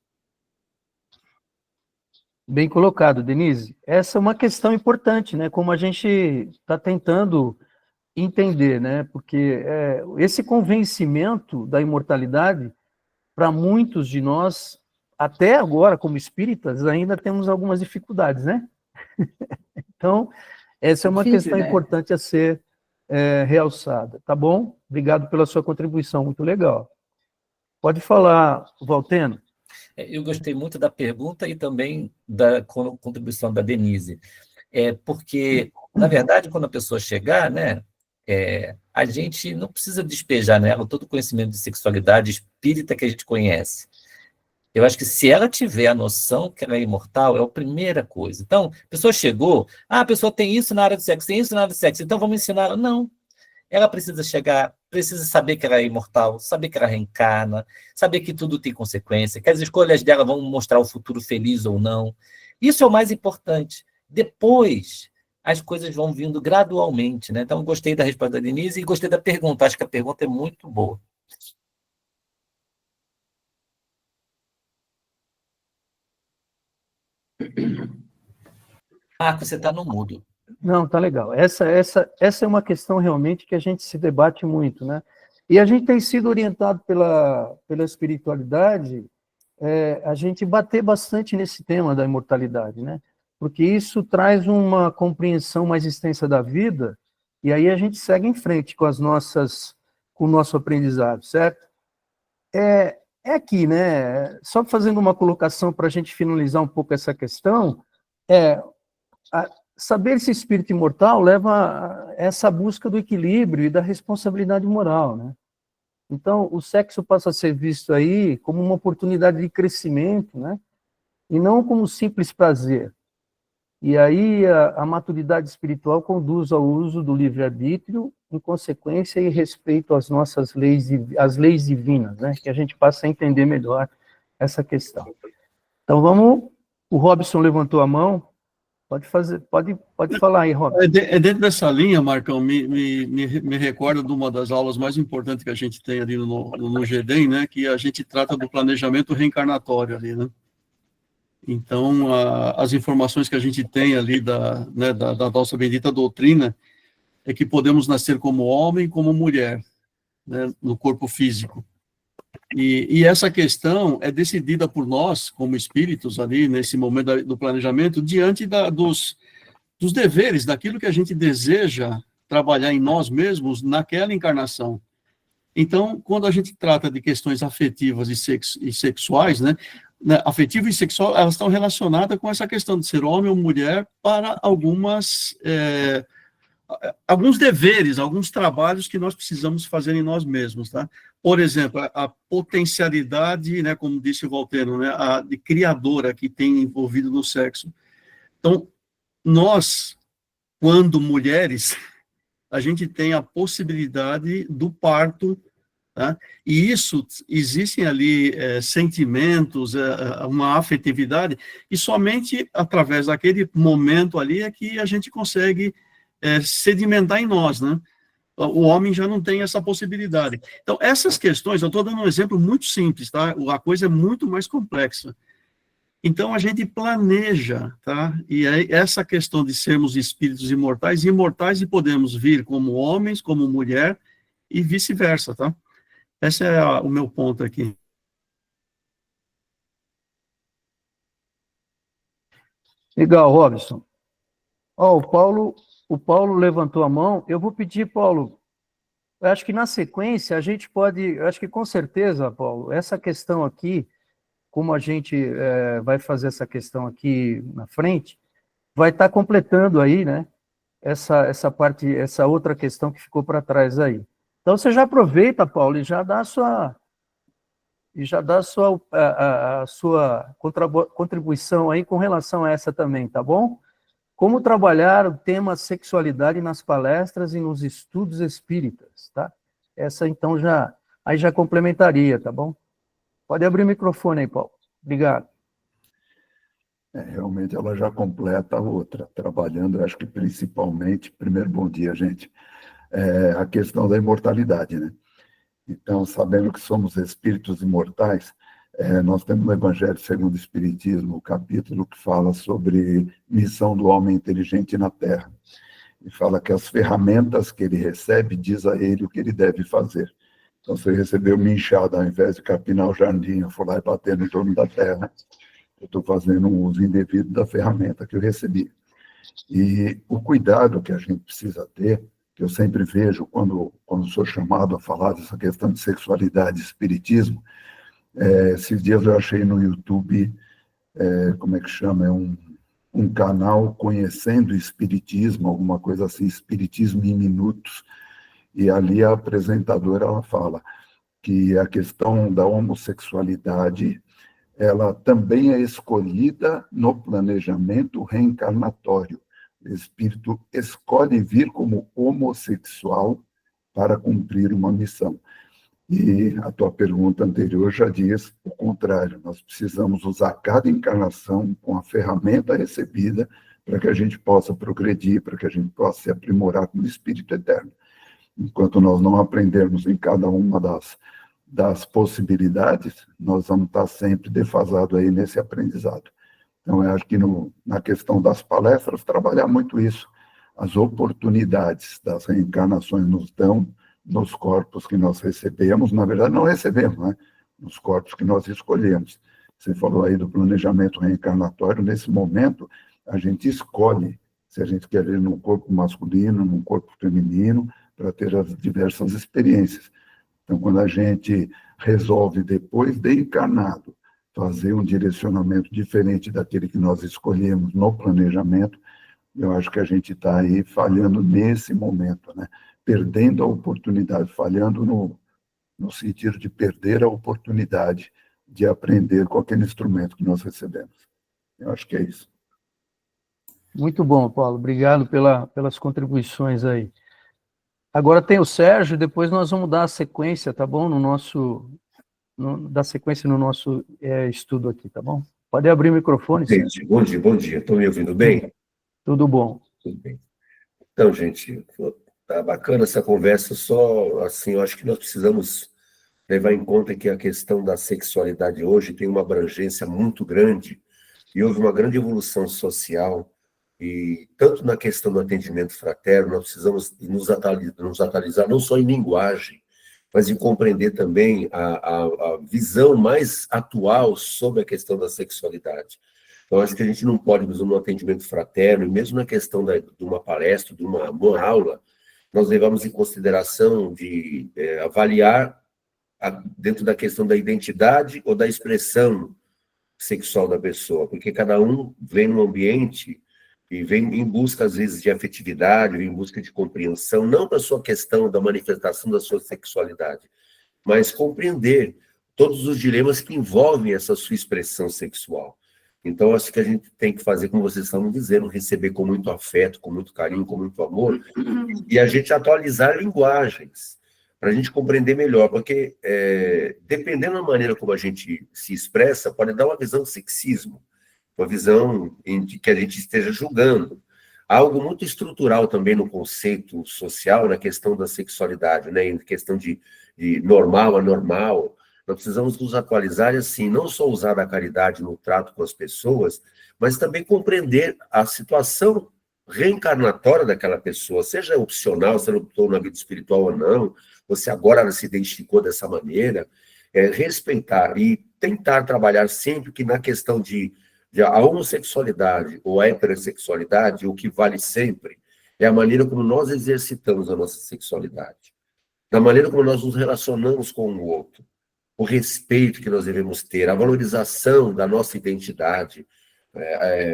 Bem colocado, Denise. Essa é uma questão importante, né? Como a gente está tentando entender, né? Porque esse convencimento da imortalidade, para muitos de nós, até agora, como espíritas, ainda temos algumas dificuldades, né? Então, essa é uma questão importante a ser realçada, tá bom? Obrigado pela sua contribuição, muito legal. Pode falar, Valteno. Eu gostei muito da pergunta e também da contribuição da Denise. Porque, na verdade, quando a pessoa chegar, né, a gente não precisa despejar nela todo o conhecimento de sexualidade espírita que a gente conhece. Eu acho que se ela tiver a noção que ela é imortal, é a primeira coisa. Então, a pessoa chegou, a pessoa tem isso na área do sexo, tem isso na área do sexo, então vamos ensinar ela. Não. Ela precisa chegar, precisa saber que ela é imortal, saber que ela reencarna, saber que tudo tem consequência, que as escolhas dela vão mostrar o futuro feliz ou não. Isso é o mais importante. Depois, as coisas vão vindo gradualmente, né? Então, gostei da resposta da Denise e gostei da pergunta. Acho que a pergunta é muito boa. Marco, você está no mudo. Não, tá legal. Essa é uma questão realmente que a gente se debate muito, né? E a gente tem sido orientado pela espiritualidade, a gente bater bastante nesse tema da imortalidade, né? Porque isso traz uma compreensão mais extensa da vida, e aí a gente segue em frente com o nosso aprendizado, certo? É aqui, né? Só fazendo uma colocação para a gente finalizar um pouco essa questão, saber se espírito imortal leva a essa busca do equilíbrio e da responsabilidade moral, né? Então, o sexo passa a ser visto aí como uma oportunidade de crescimento, né? E não como simples prazer. E aí a maturidade espiritual conduz ao uso do livre-arbítrio, em consequência e respeito às nossas leis, às leis divinas, né? Que a gente passa a entender melhor essa questão. Então, o Robson levantou a mão. Pode falar aí, Rob. Dentro dessa linha, Marcão, me recorda de uma das aulas mais importantes que a gente tem ali no GEDEM, né, que a gente trata do planejamento reencarnatório ali, né? Então, as informações que a gente tem ali da nossa bendita doutrina é que podemos nascer como homem, como mulher, né, no corpo físico. E essa questão é decidida por nós, como espíritos ali, nesse momento do planejamento, diante dos deveres, daquilo que a gente deseja trabalhar em nós mesmos naquela encarnação. Então, quando a gente trata de questões afetivas e sexuais, né, afetivo e sexual, elas estão relacionadas com essa questão de ser homem ou mulher para alguns deveres, alguns trabalhos que nós precisamos fazer em nós mesmos, tá? Por exemplo, a potencialidade, né, como disse o Voltaire, né, de criadora que tem envolvido no sexo. Então, nós, quando mulheres, a gente tem a possibilidade do parto, tá? E isso, existem ali sentimentos, uma afetividade, e somente através daquele momento ali é que a gente consegue sedimentar em nós, né? O homem já não tem essa possibilidade. Então, essas questões, eu estou dando um exemplo muito simples, tá? A coisa é muito mais complexa. Então, a gente planeja, tá? E essa questão de sermos espíritos imortais e podemos vir como homens, como mulher, e vice-versa, tá? Esse é o meu ponto aqui. Legal, Robson. Ó, o Paulo levantou a mão. Eu vou pedir, Paulo, eu acho que na sequência a gente pode, eu acho que com certeza, Paulo, essa questão aqui, como a gente vai fazer essa questão aqui na frente, vai estar completando aí, né, essa parte, essa outra questão que ficou para trás aí. Então você já aproveita, Paulo, e já dá a sua contribuição aí com relação a essa também, tá bom? Como trabalhar o tema sexualidade nas palestras e nos estudos espíritas, tá? Essa, então, já complementaria, tá bom? Pode abrir o microfone aí, Paulo. Obrigado. Realmente, ela já completa a outra, trabalhando, acho que principalmente, primeiro, bom dia, gente, a questão da imortalidade, né? Então, sabendo que somos espíritos imortais, nós temos no Evangelho segundo o Espiritismo, o capítulo que fala sobre missão do homem inteligente na Terra. E fala que as ferramentas que ele recebe, diz a ele o que ele deve fazer. Então, se ele recebeu uma enxada, ao invés de capinar o jardim, eu for lá e bater no torno da terra, eu estou fazendo um uso indevido da ferramenta que eu recebi. E o cuidado que a gente precisa ter, que eu sempre vejo quando sou chamado a falar dessa questão de sexualidade e espiritismo, esses dias eu achei no YouTube, como é que chama? É um canal Conhecendo o Espiritismo, alguma coisa assim, Espiritismo em Minutos, e ali a apresentadora ela fala que a questão da homossexualidade, ela também é escolhida no planejamento reencarnatório. O espírito escolhe vir como homossexual para cumprir uma missão. E a tua pergunta anterior já diz o contrário. Nós precisamos usar cada encarnação com a ferramenta recebida para que a gente possa progredir, para que a gente possa se aprimorar como espírito eterno. Enquanto nós não aprendermos em cada uma das possibilidades, nós vamos estar sempre defasados aí nesse aprendizado. Então, eu acho que na questão das palestras, trabalhar muito isso. As oportunidades das reencarnações nos dão nos corpos que nós recebemos, na verdade não recebemos, né? Nos corpos que nós escolhemos. Você falou aí do planejamento reencarnatório, nesse momento a gente escolhe se a gente quer vir num corpo masculino, num corpo feminino, para ter as diversas experiências. Então, quando a gente resolve, depois de encarnado, fazer um direcionamento diferente daquele que nós escolhemos no planejamento, eu acho que a gente está aí falhando nesse momento, né? Perdendo a oportunidade, falhando no sentido de perder a oportunidade de aprender com aquele instrumento que nós recebemos. Eu acho que é isso. Muito bom, Paulo. Obrigado pelas contribuições aí. Agora tem o Sérgio, depois nós vamos dar a sequência, tá bom? Dar sequência no nosso estudo aqui, tá bom? Pode abrir o microfone, Sérgio. Bom dia. Estão me ouvindo bem? Tudo bom. Tudo bem. Então, gente, tá bacana essa conversa, só assim, eu acho que nós precisamos levar em conta que a questão da sexualidade hoje tem uma abrangência muito grande e houve uma grande evolução social, e tanto na questão do atendimento fraterno, nós precisamos nos atualizar não só em linguagem, mas em compreender também a visão mais atual sobre a questão da sexualidade. Então, acho que a gente não pode, mesmo no atendimento fraterno, e mesmo na questão de uma palestra, de uma aula, nós levamos em consideração de avaliar dentro da questão da identidade ou da expressão sexual da pessoa, porque cada um vem num ambiente e vem em busca, às vezes, de afetividade, vem em busca de compreensão, não da sua questão da manifestação da sua sexualidade, mas compreender todos os dilemas que envolvem essa sua expressão sexual. Então, acho que a gente tem que fazer, como vocês estavam dizendo, receber com muito afeto, com muito carinho, com muito amor, e a gente atualizar linguagens, para a gente compreender melhor, porque dependendo da maneira como a gente se expressa, pode dar uma visão de sexismo, uma visão em que a gente esteja julgando. Há algo muito estrutural também no conceito social, na questão da sexualidade, né? Em questão de normal, anormal. Nós precisamos nos atualizar e, assim, não só usar a caridade no trato com as pessoas, mas também compreender a situação reencarnatória daquela pessoa, seja opcional, se ela optou na vida espiritual ou não, você agora se identificou dessa maneira, respeitar e tentar trabalhar sempre que na questão de a homossexualidade ou a heterossexualidade, o que vale sempre é a maneira como nós exercitamos a nossa sexualidade, da maneira como nós nos relacionamos com o outro, o respeito que nós devemos ter, a valorização da nossa identidade,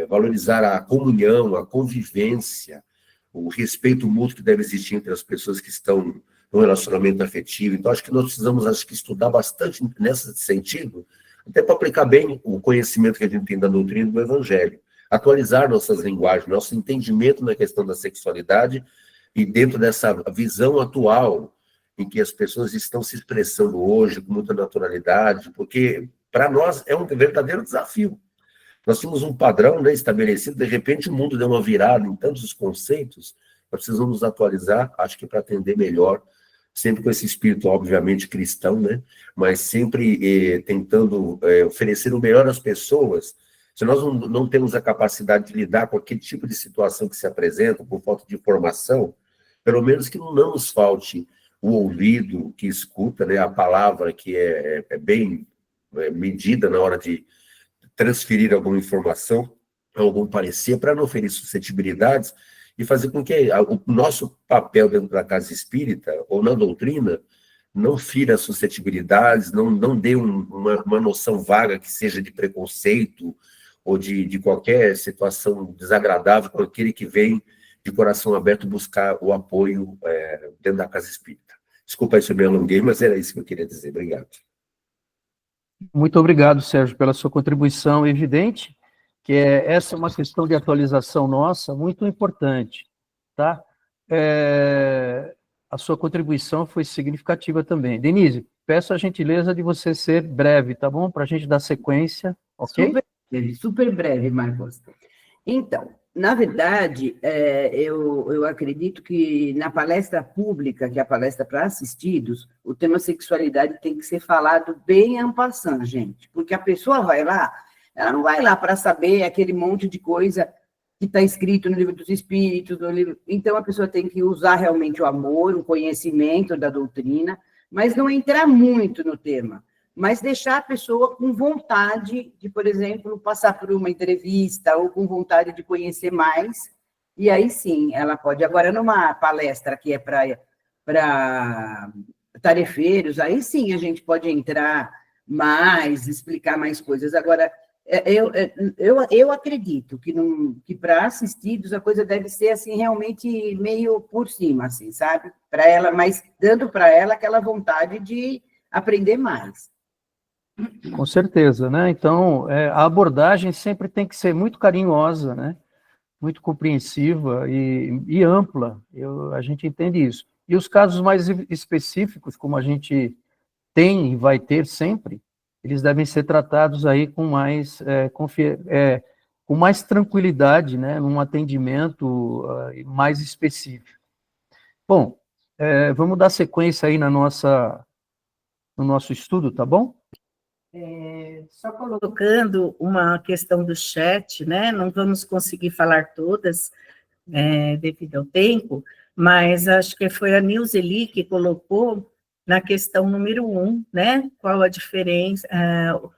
valorizar a comunhão, a convivência, o respeito mútuo que deve existir entre as pessoas que estão no relacionamento afetivo. Então, acho que nós precisamos, estudar bastante nesse sentido, até para aplicar bem o conhecimento que a gente tem da doutrina e do Evangelho, atualizar nossas linguagens, nosso entendimento na questão da sexualidade e dentro dessa visão atual em que as pessoas estão se expressando hoje com muita naturalidade, porque para nós é um verdadeiro desafio. Nós tínhamos um padrão, né, estabelecido, de repente o mundo deu uma virada em tantos os conceitos, nós precisamos nos atualizar, acho que para atender melhor, sempre com esse espírito, obviamente, cristão, né, mas sempre tentando oferecer o melhor às pessoas. Se nós não temos a capacidade de lidar com aquele tipo de situação que se apresenta, por falta de informação, pelo menos que não nos falte o ouvido que escuta, né, a palavra que é bem medida na hora de transferir alguma informação, algum parecer, para não ferir suscetibilidades e fazer com que o nosso papel dentro da casa espírita ou na doutrina não fira suscetibilidades, não dê uma noção vaga que seja de preconceito ou de qualquer situação desagradável para aquele que vem de coração aberto buscar o apoio dentro da casa espírita. Desculpa aí se eu me alonguei, mas era isso que eu queria dizer. Obrigado. Muito obrigado, Sérgio, pela sua contribuição. É evidente que essa é uma questão de atualização nossa muito importante, tá? A sua contribuição foi significativa também. Denise, peço a gentileza de você ser breve, tá bom? Para a gente dar sequência, ok? Super breve, Marcos. Então, na verdade, eu acredito que na palestra pública, que é a palestra para assistidos, o tema sexualidade tem que ser falado bem en passant, gente, porque a pessoa vai lá, ela não vai lá para saber aquele monte de coisa que está escrito no livro dos Espíritos, então a pessoa tem que usar realmente o amor, o conhecimento da doutrina, mas não entrar muito no tema, mas deixar a pessoa com vontade de, por exemplo, passar por uma entrevista ou com vontade de conhecer mais, e aí sim, ela pode. Agora, numa palestra que é para tarefeiros, aí sim a gente pode entrar mais, explicar mais coisas. Agora, eu acredito que para assistidos a coisa deve ser assim, realmente meio por cima, assim, sabe? Para ela, mas dando para ela aquela vontade de aprender mais. Com certeza, né? Então, a abordagem sempre tem que ser muito carinhosa, né? Muito compreensiva e ampla, a gente entende isso. E os casos mais específicos, como a gente tem e vai ter sempre, eles devem ser tratados aí com mais com mais tranquilidade, né, num atendimento mais específico. Bom, vamos dar sequência aí no nosso estudo, tá bom? Só colocando uma questão do chat, né? Não vamos conseguir falar todas, devido ao tempo, mas acho que foi a Nilzeli que colocou na questão número 1, né? Qual a diferença,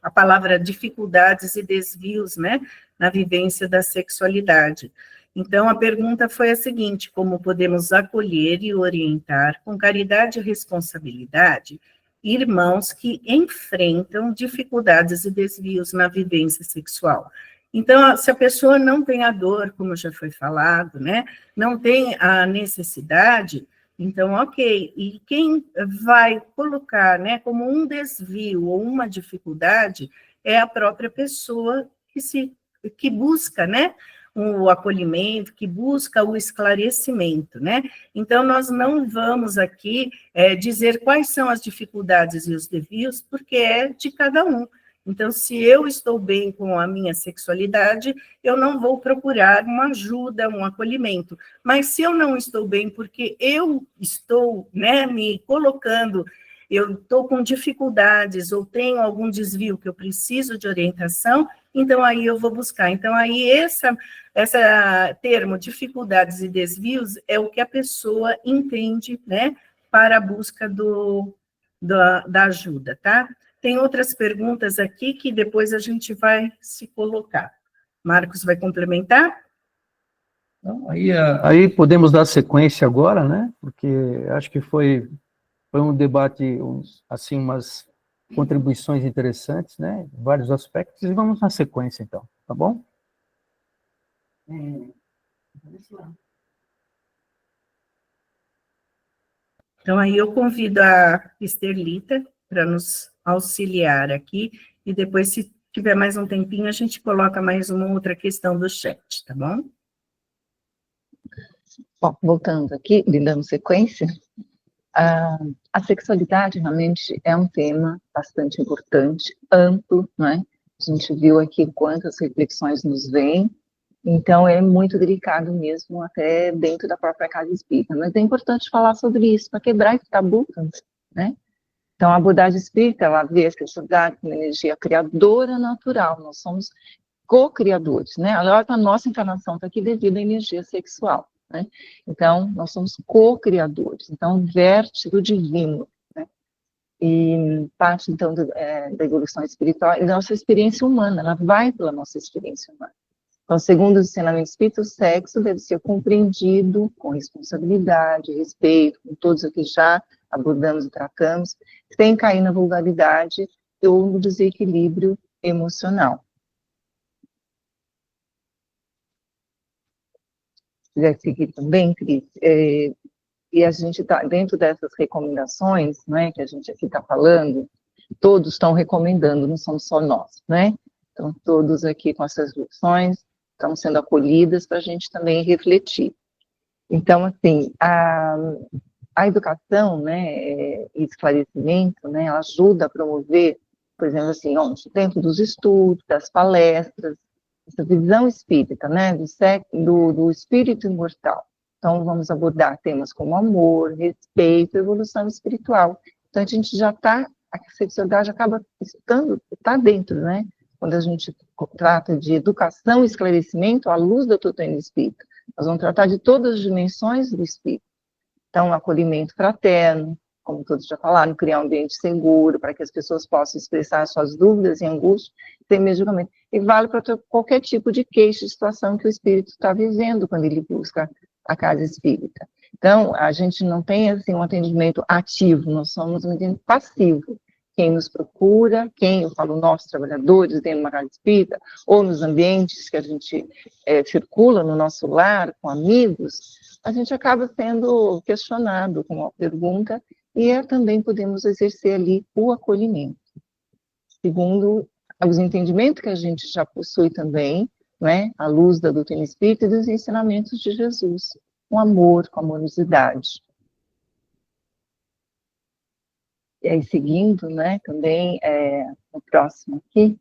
a palavra dificuldades e desvios, né? Na vivência da sexualidade. Então, a pergunta foi a seguinte: como podemos acolher e orientar com caridade e responsabilidade irmãos que enfrentam dificuldades e desvios na vivência sexual? Então, se a pessoa não tem a dor, como já foi falado, né, não tem a necessidade, então, ok. E quem vai colocar, né, como um desvio ou uma dificuldade é a própria pessoa que busca, né, o acolhimento, que busca o esclarecimento, né? Então, nós não vamos aqui dizer quais são as dificuldades e os desvios, porque é de cada um. Então, se eu estou bem com a minha sexualidade, eu não vou procurar uma ajuda, um acolhimento. Mas se eu não estou bem porque eu estou, né, me colocando, eu estou com dificuldades ou tenho algum desvio que eu preciso de orientação, então aí eu vou buscar. Então, aí essa termo, dificuldades e desvios, é o que a pessoa entende, né, para a busca da ajuda, tá? Tem outras perguntas aqui que depois a gente vai se colocar. Marcos vai complementar? Então, aí podemos dar sequência agora, né? Porque acho que foi um debate, assim, umas contribuições interessantes, né? Vários aspectos, e vamos na sequência, então, tá bom? Então, aí eu convido a Esterlita para nos auxiliar aqui, e depois, se tiver mais um tempinho, a gente coloca mais uma outra questão do chat, tá bom? Bom, voltando aqui, dando sequência, a sexualidade realmente é um tema bastante importante, amplo, né? A gente viu aqui quantas reflexões nos vêm, então é muito delicado mesmo, até dentro da própria casa espírita. Mas é importante falar sobre isso, para quebrar esse tabu, né? Então, a abordagem espírita, ela vê a sexualidade como energia criadora natural, nós somos co-criadores, né? A nossa encarnação está aqui devido à energia sexual, né? Então, nós somos co-criadores, então, verte do divino, né? E parte, então, da evolução espiritual e da nossa experiência humana, ela vai pela nossa experiência humana. Então, segundo o ensinamento espírita, o sexo deve ser compreendido com responsabilidade, respeito, com todos o que já abordamos e tratamos, sem cair na vulgaridade ou no desequilíbrio emocional. Se quiser seguir também, Cris, e a gente está, dentro dessas recomendações, né, que a gente aqui está falando, todos estão recomendando, não somos só nós, né? Então, todos aqui com essas lições estão sendo acolhidas para a gente também refletir. Então, assim, a educação, né, e esclarecimento, né, ela ajuda a promover, por exemplo, assim, dentro dos estudos, das palestras, essa visão espírita, né, do espírito imortal. Então, vamos abordar temas como amor, respeito, evolução espiritual. Então, a gente já está, a sexualidade acaba está dentro, né, quando a gente trata de educação e esclarecimento à luz da doutrina espírita. Nós vamos tratar de todas as dimensões do espírito. Então, acolhimento fraterno, como todos já falaram, criar um ambiente seguro para que as pessoas possam expressar suas dúvidas e angústias sem medo de julgamento. E vale para qualquer tipo de queixa, de situação que o espírito está vivendo quando ele busca a casa espírita. Então, a gente não tem, assim, um atendimento ativo, nós somos um atendimento passivo. Quem nos procura, eu falo nossos trabalhadores dentro de uma casa espírita, ou nos ambientes que a gente circula no nosso lar, com amigos, a gente acaba sendo questionado com uma pergunta e também podemos exercer ali o acolhimento. Segundo os entendimentos que a gente já possui também, né, à luz da doutrina espírita e dos ensinamentos de Jesus, com amor, com amorosidade. E aí, seguindo, né, também, no próximo aqui,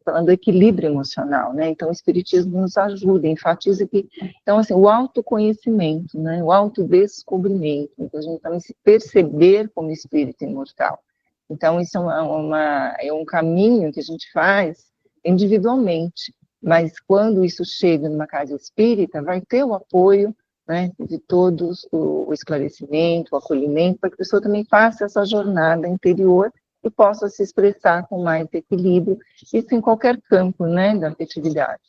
falando do equilíbrio emocional, né? Então, o Espiritismo nos ajuda, enfatiza que, então, assim, o autoconhecimento, né? O autodescobrimento, então, a gente também se perceber como espírito imortal. Então, isso é um caminho que a gente faz individualmente, mas quando isso chega numa casa espírita, vai ter o apoio, né, de todos, o esclarecimento, o acolhimento, para que a pessoa também faça essa jornada interior e possa se expressar com mais equilíbrio, isso em qualquer campo, né, da afetividade.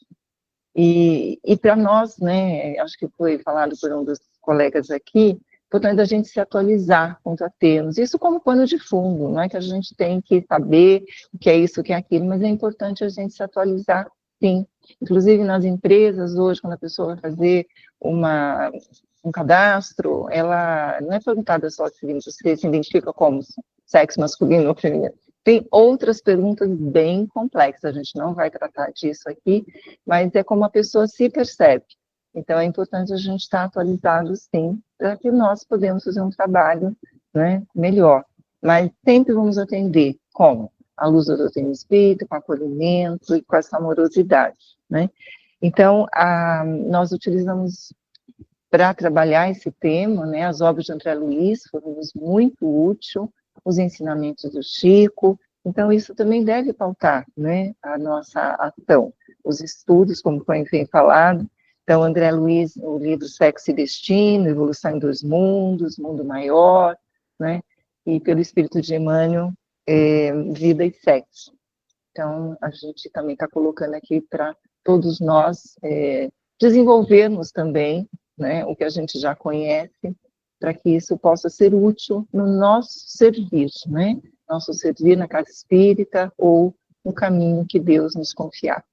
E para nós, né, acho que foi falado por um dos colegas aqui, portanto, a gente se atualizar quanto a termos, isso como pano de fundo, não é que a gente tem que saber o que é isso, o que é aquilo, mas é importante a gente se atualizar, sim. Inclusive, nas empresas, hoje, quando a pessoa vai fazer um cadastro, ela não é perguntada só se você se identifica como sexo masculino ou feminino. Tem outras perguntas bem complexas, a gente não vai tratar disso aqui, mas é como a pessoa se percebe. Então, é importante a gente estar atualizado, sim, para que nós podemos fazer um trabalho, né, melhor. Mas sempre vamos atender como? À luz da doutrina espírita, com acolhimento e com essa amorosidade, né? Então, nós utilizamos para trabalhar esse tema, né, as obras de André Luiz foram muito úteis, os ensinamentos do Chico, então isso também deve pautar, né, a nossa ação, os estudos, como foi bem falado. Então, André Luiz, o livro Sexo e Destino, Evolução em Dois Mundos, Mundo Maior, né, e pelo Espírito de Emmanuel, Vida e Sexo. Então, a gente também está colocando aqui para todos nós desenvolvermos também, né, o que a gente já conhece, para que isso possa ser útil no nosso serviço, né, nosso servir na casa espírita ou no caminho que Deus nos confiar.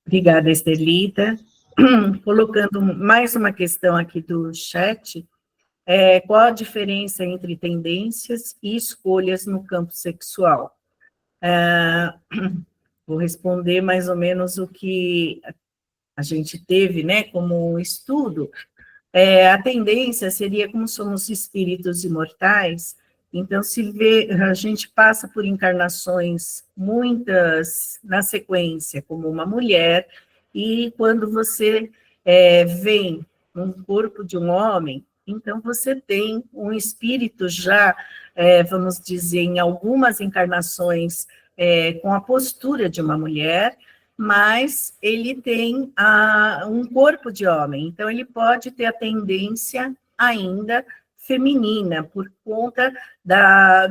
Obrigada, Estelita. Colocando mais uma questão aqui do chat, qual a diferença entre tendências e escolhas no campo sexual? Vou responder mais ou menos o que a gente teve, né, como estudo. A tendência seria, como somos espíritos imortais, então a gente passa por encarnações, muitas na sequência, como uma mulher, e quando você vem num corpo de um homem, então você tem um espírito já, vamos dizer, em algumas encarnações, com a postura de uma mulher, mas ele tem um corpo de homem, então ele pode ter a tendência ainda feminina, por conta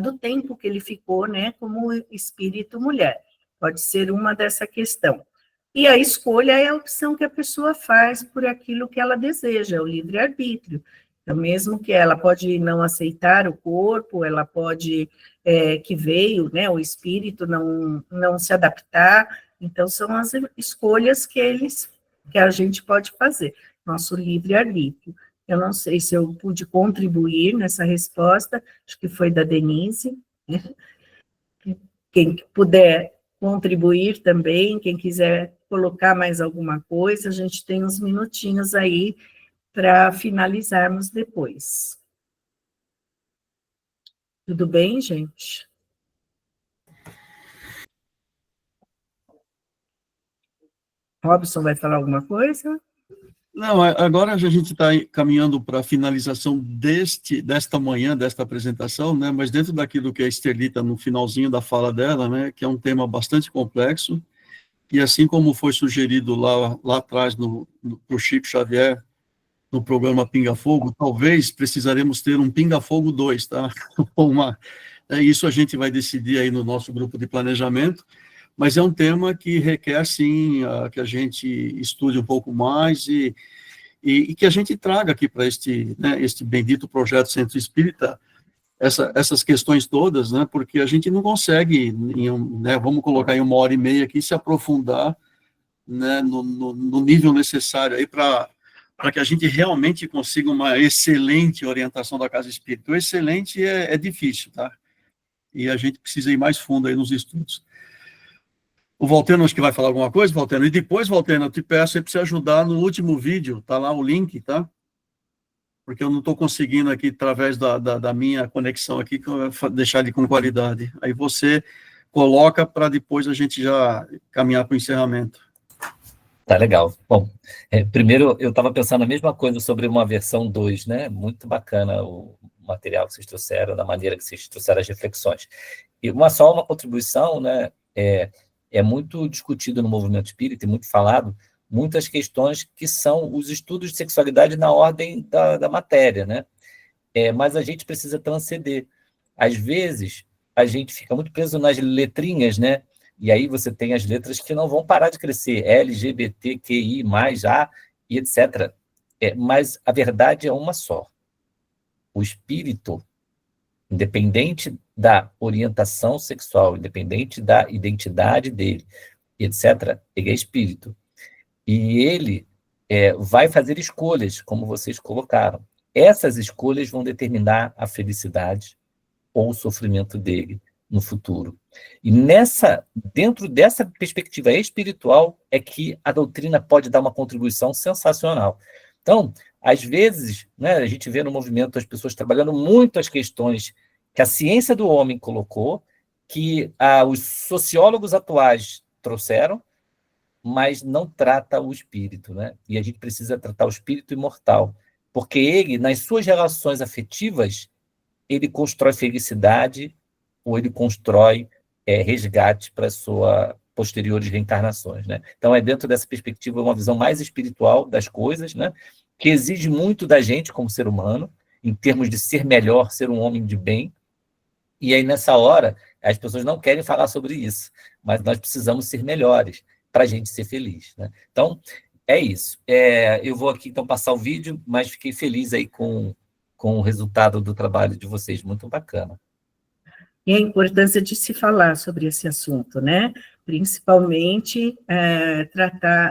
do tempo que ele ficou, né, como espírito mulher. Pode ser uma dessa questão. E a escolha é a opção que a pessoa faz por aquilo que ela deseja, o livre-arbítrio. Então, mesmo que ela pode não aceitar o corpo, ela pode, que veio, né, o espírito não se adaptar, então são as escolhas que a gente pode fazer, nosso livre-arbítrio. Eu não sei se eu pude contribuir nessa resposta, acho que foi da Denise, né? Quem puder contribuir também, quem quiser colocar mais alguma coisa, a gente tem uns minutinhos aí para finalizarmos depois. Tudo bem, gente? Robson vai falar alguma coisa? Não, agora a gente está caminhando para a finalização desta manhã, desta apresentação, né, mas dentro daquilo que a Estelita, no finalzinho da fala dela, né, que é um tema bastante complexo, e assim como foi sugerido lá atrás pro Chico Xavier, no programa Pinga Fogo, talvez precisaremos ter um Pinga Fogo 2, tá? Isso a gente vai decidir aí no nosso grupo de planejamento, mas é um tema que requer, sim, que a gente estude um pouco mais e que a gente traga aqui para este bendito projeto Centro Espírita essas questões todas, né, porque a gente não consegue, vamos colocar em 1h30 aqui, se aprofundar, né, no nível necessário aí para que a gente realmente consiga uma excelente orientação da Casa Espírita. O excelente é difícil, tá? E a gente precisa ir mais fundo aí nos estudos. O Valteno acho que vai falar alguma coisa, Valteno, e depois, Valteno, eu te peço aí para você ajudar no último vídeo, tá lá o link, tá? Porque eu não estou conseguindo aqui, através da minha conexão aqui, deixar ele com qualidade. Aí você coloca para depois a gente já caminhar para o encerramento. Tá legal. Bom, primeiro eu estava pensando a mesma coisa sobre uma versão 2, né? Muito bacana o material que vocês trouxeram, da maneira que vocês trouxeram as reflexões. E só uma contribuição, né? É muito discutido no movimento espírita e muito falado, muitas questões que são os estudos de sexualidade na ordem da matéria, né? Mas a gente precisa transcender. Às vezes, a gente fica muito preso nas letrinhas, né? E aí você tem as letras que não vão parar de crescer, LGBTQI+, A, e etc. Mas a verdade é uma só. O espírito, independente da orientação sexual, independente da identidade dele, etc., ele é espírito. E ele vai fazer escolhas, como vocês colocaram. Essas escolhas vão determinar a felicidade ou o sofrimento dele no futuro. E dentro dessa perspectiva espiritual é que a doutrina pode dar uma contribuição sensacional. Então, às vezes, né, a gente vê no movimento as pessoas trabalhando muito as questões que a ciência do homem colocou, que os sociólogos atuais trouxeram, mas não trata o espírito, né? E a gente precisa tratar o espírito imortal, porque ele, nas suas relações afetivas, ele constrói felicidade ou ele constrói resgate para suas posteriores reencarnações, né? Então, dentro dessa perspectiva, uma visão mais espiritual das coisas, né? Que exige muito da gente como ser humano, em termos de ser melhor, ser um homem de bem. E aí, nessa hora, as pessoas não querem falar sobre isso, mas nós precisamos ser melhores para a gente ser feliz, né? Então, é isso. Eu vou aqui, então, passar o vídeo, mas fiquei feliz aí com o resultado do trabalho de vocês, muito bacana. E a importância de se falar sobre esse assunto, né? Principalmente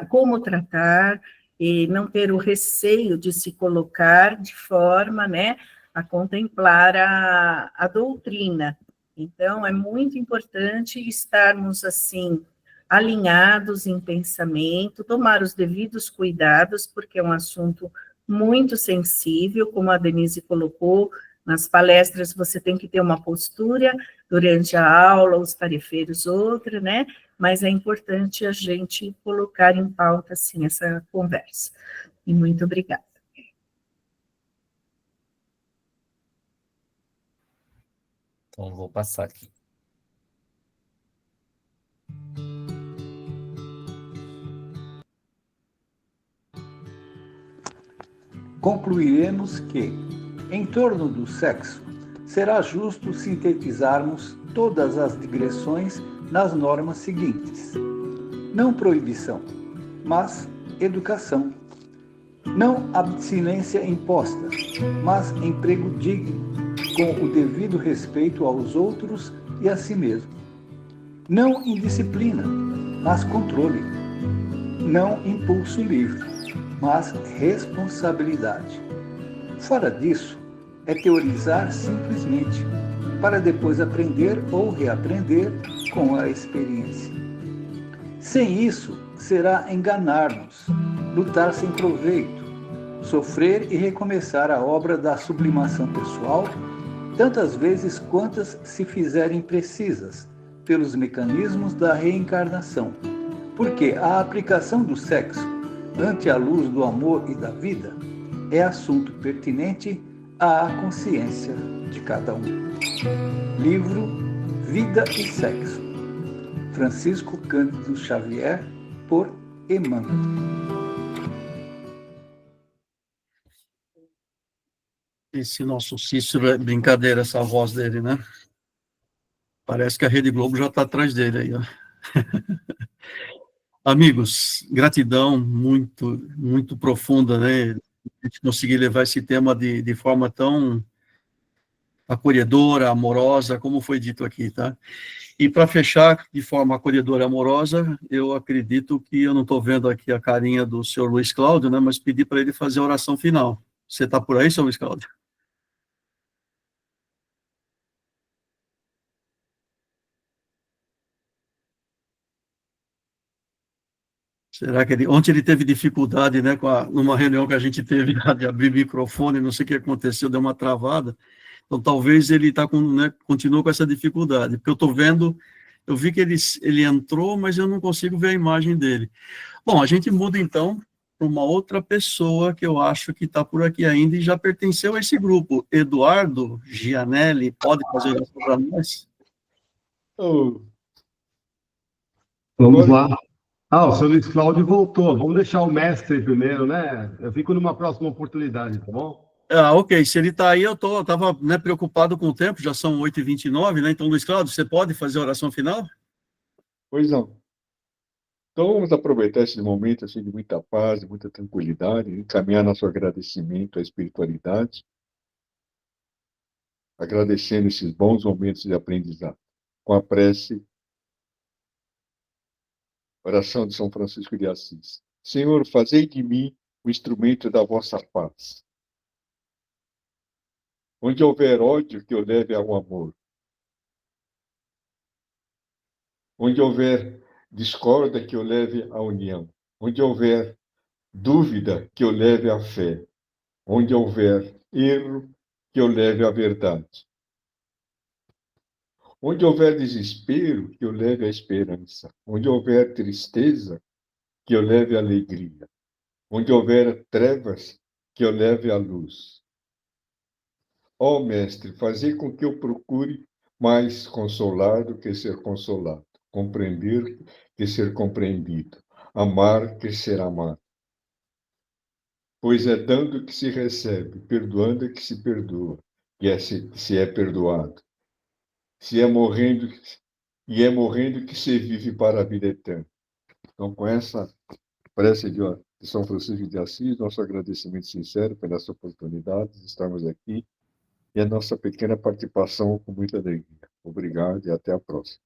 como tratar e não ter o receio de se colocar de forma, né, a contemplar a doutrina. Então, é muito importante estarmos, assim, alinhados em pensamento, tomar os devidos cuidados, porque é um assunto muito sensível, como a Denise colocou. Nas palestras você tem que ter uma postura, durante a aula, os tarefeiros outra, né? Mas é importante a gente colocar em pauta, assim, essa conversa. E muito obrigada. Então, vou passar aqui. Concluiremos que, em torno do sexo, será justo sintetizarmos todas as digressões nas normas seguintes: não proibição, mas educação; não abstinência imposta, mas emprego digno, com o devido respeito aos outros e a si mesmo; não indisciplina, mas controle; não impulso livre, mas responsabilidade. Fora disso, é teorizar simplesmente, para depois aprender ou reaprender com a experiência. Sem isso, será enganar-nos, lutar sem proveito, sofrer e recomeçar a obra da sublimação pessoal, tantas vezes quantas se fizerem precisas, pelos mecanismos da reencarnação, porque a aplicação do sexo, ante a luz do amor e da vida, é assunto pertinente à consciência de cada um. Livro Vida e Sexo, Francisco Cândido Xavier, por Emmanuel. Esse nosso Cícero é brincadeira, essa voz dele, né? Parece que a Rede Globo já está atrás dele aí, ó. Amigos, gratidão muito, muito profunda, né? A gente conseguir levar esse tema de forma tão acolhedora, amorosa, como foi dito aqui, tá? E para fechar de forma acolhedora e amorosa, eu acredito que eu não estou vendo aqui a carinha do senhor Luiz Cláudio, né? Mas pedi para ele fazer a oração final. Você está por aí, senhor Luiz Cláudio? Será que ontem ele teve dificuldade, né, numa reunião que a gente teve de abrir microfone, não sei o que aconteceu, deu uma travada. Então, talvez ele continua com essa dificuldade, porque eu estou vendo Eu vi que ele entrou, mas eu não consigo ver a imagem dele. Bom, a gente muda então para uma outra pessoa que eu acho que está por aqui ainda e já pertenceu a esse grupo. Eduardo Gianelli, pode fazer isso para nós? Vamos lá. O seu Luiz Cláudio voltou. Vamos deixar o mestre primeiro, né? Eu fico numa próxima oportunidade, tá bom? Ok. Se ele está aí, eu estava preocupado com o tempo, já são 8h29, né? Então, Luiz Cláudio, você pode fazer a oração final? Pois não. Então, vamos aproveitar esse momento assim, de muita paz, de muita tranquilidade, encaminhar nosso agradecimento à espiritualidade, agradecendo esses bons momentos de aprendizado, com a prece, oração de São Francisco de Assis. Senhor, fazei de mim o instrumento da vossa paz. Onde houver ódio, que eu leve ao amor. Onde houver discórdia, que eu leve à união. Onde houver dúvida, que eu leve à fé. Onde houver erro, que eu leve à verdade. Onde houver desespero, que eu leve à esperança. Onde houver tristeza, que eu leve à alegria. Onde houver trevas, que eu leve à luz. Ó Mestre, fazei com que eu procure mais consolar do que ser consolado, compreender que ser compreendido, amar que ser amado. Pois é dando que se recebe, perdoando que se perdoa, se é perdoado. Se é morrendo, e é morrendo que se vive para a vida eterna. Então, com essa prece de São Francisco de Assis, nosso agradecimento sincero pela essa oportunidade de estarmos aqui e a nossa pequena participação com muita alegria. Obrigado e até a próxima.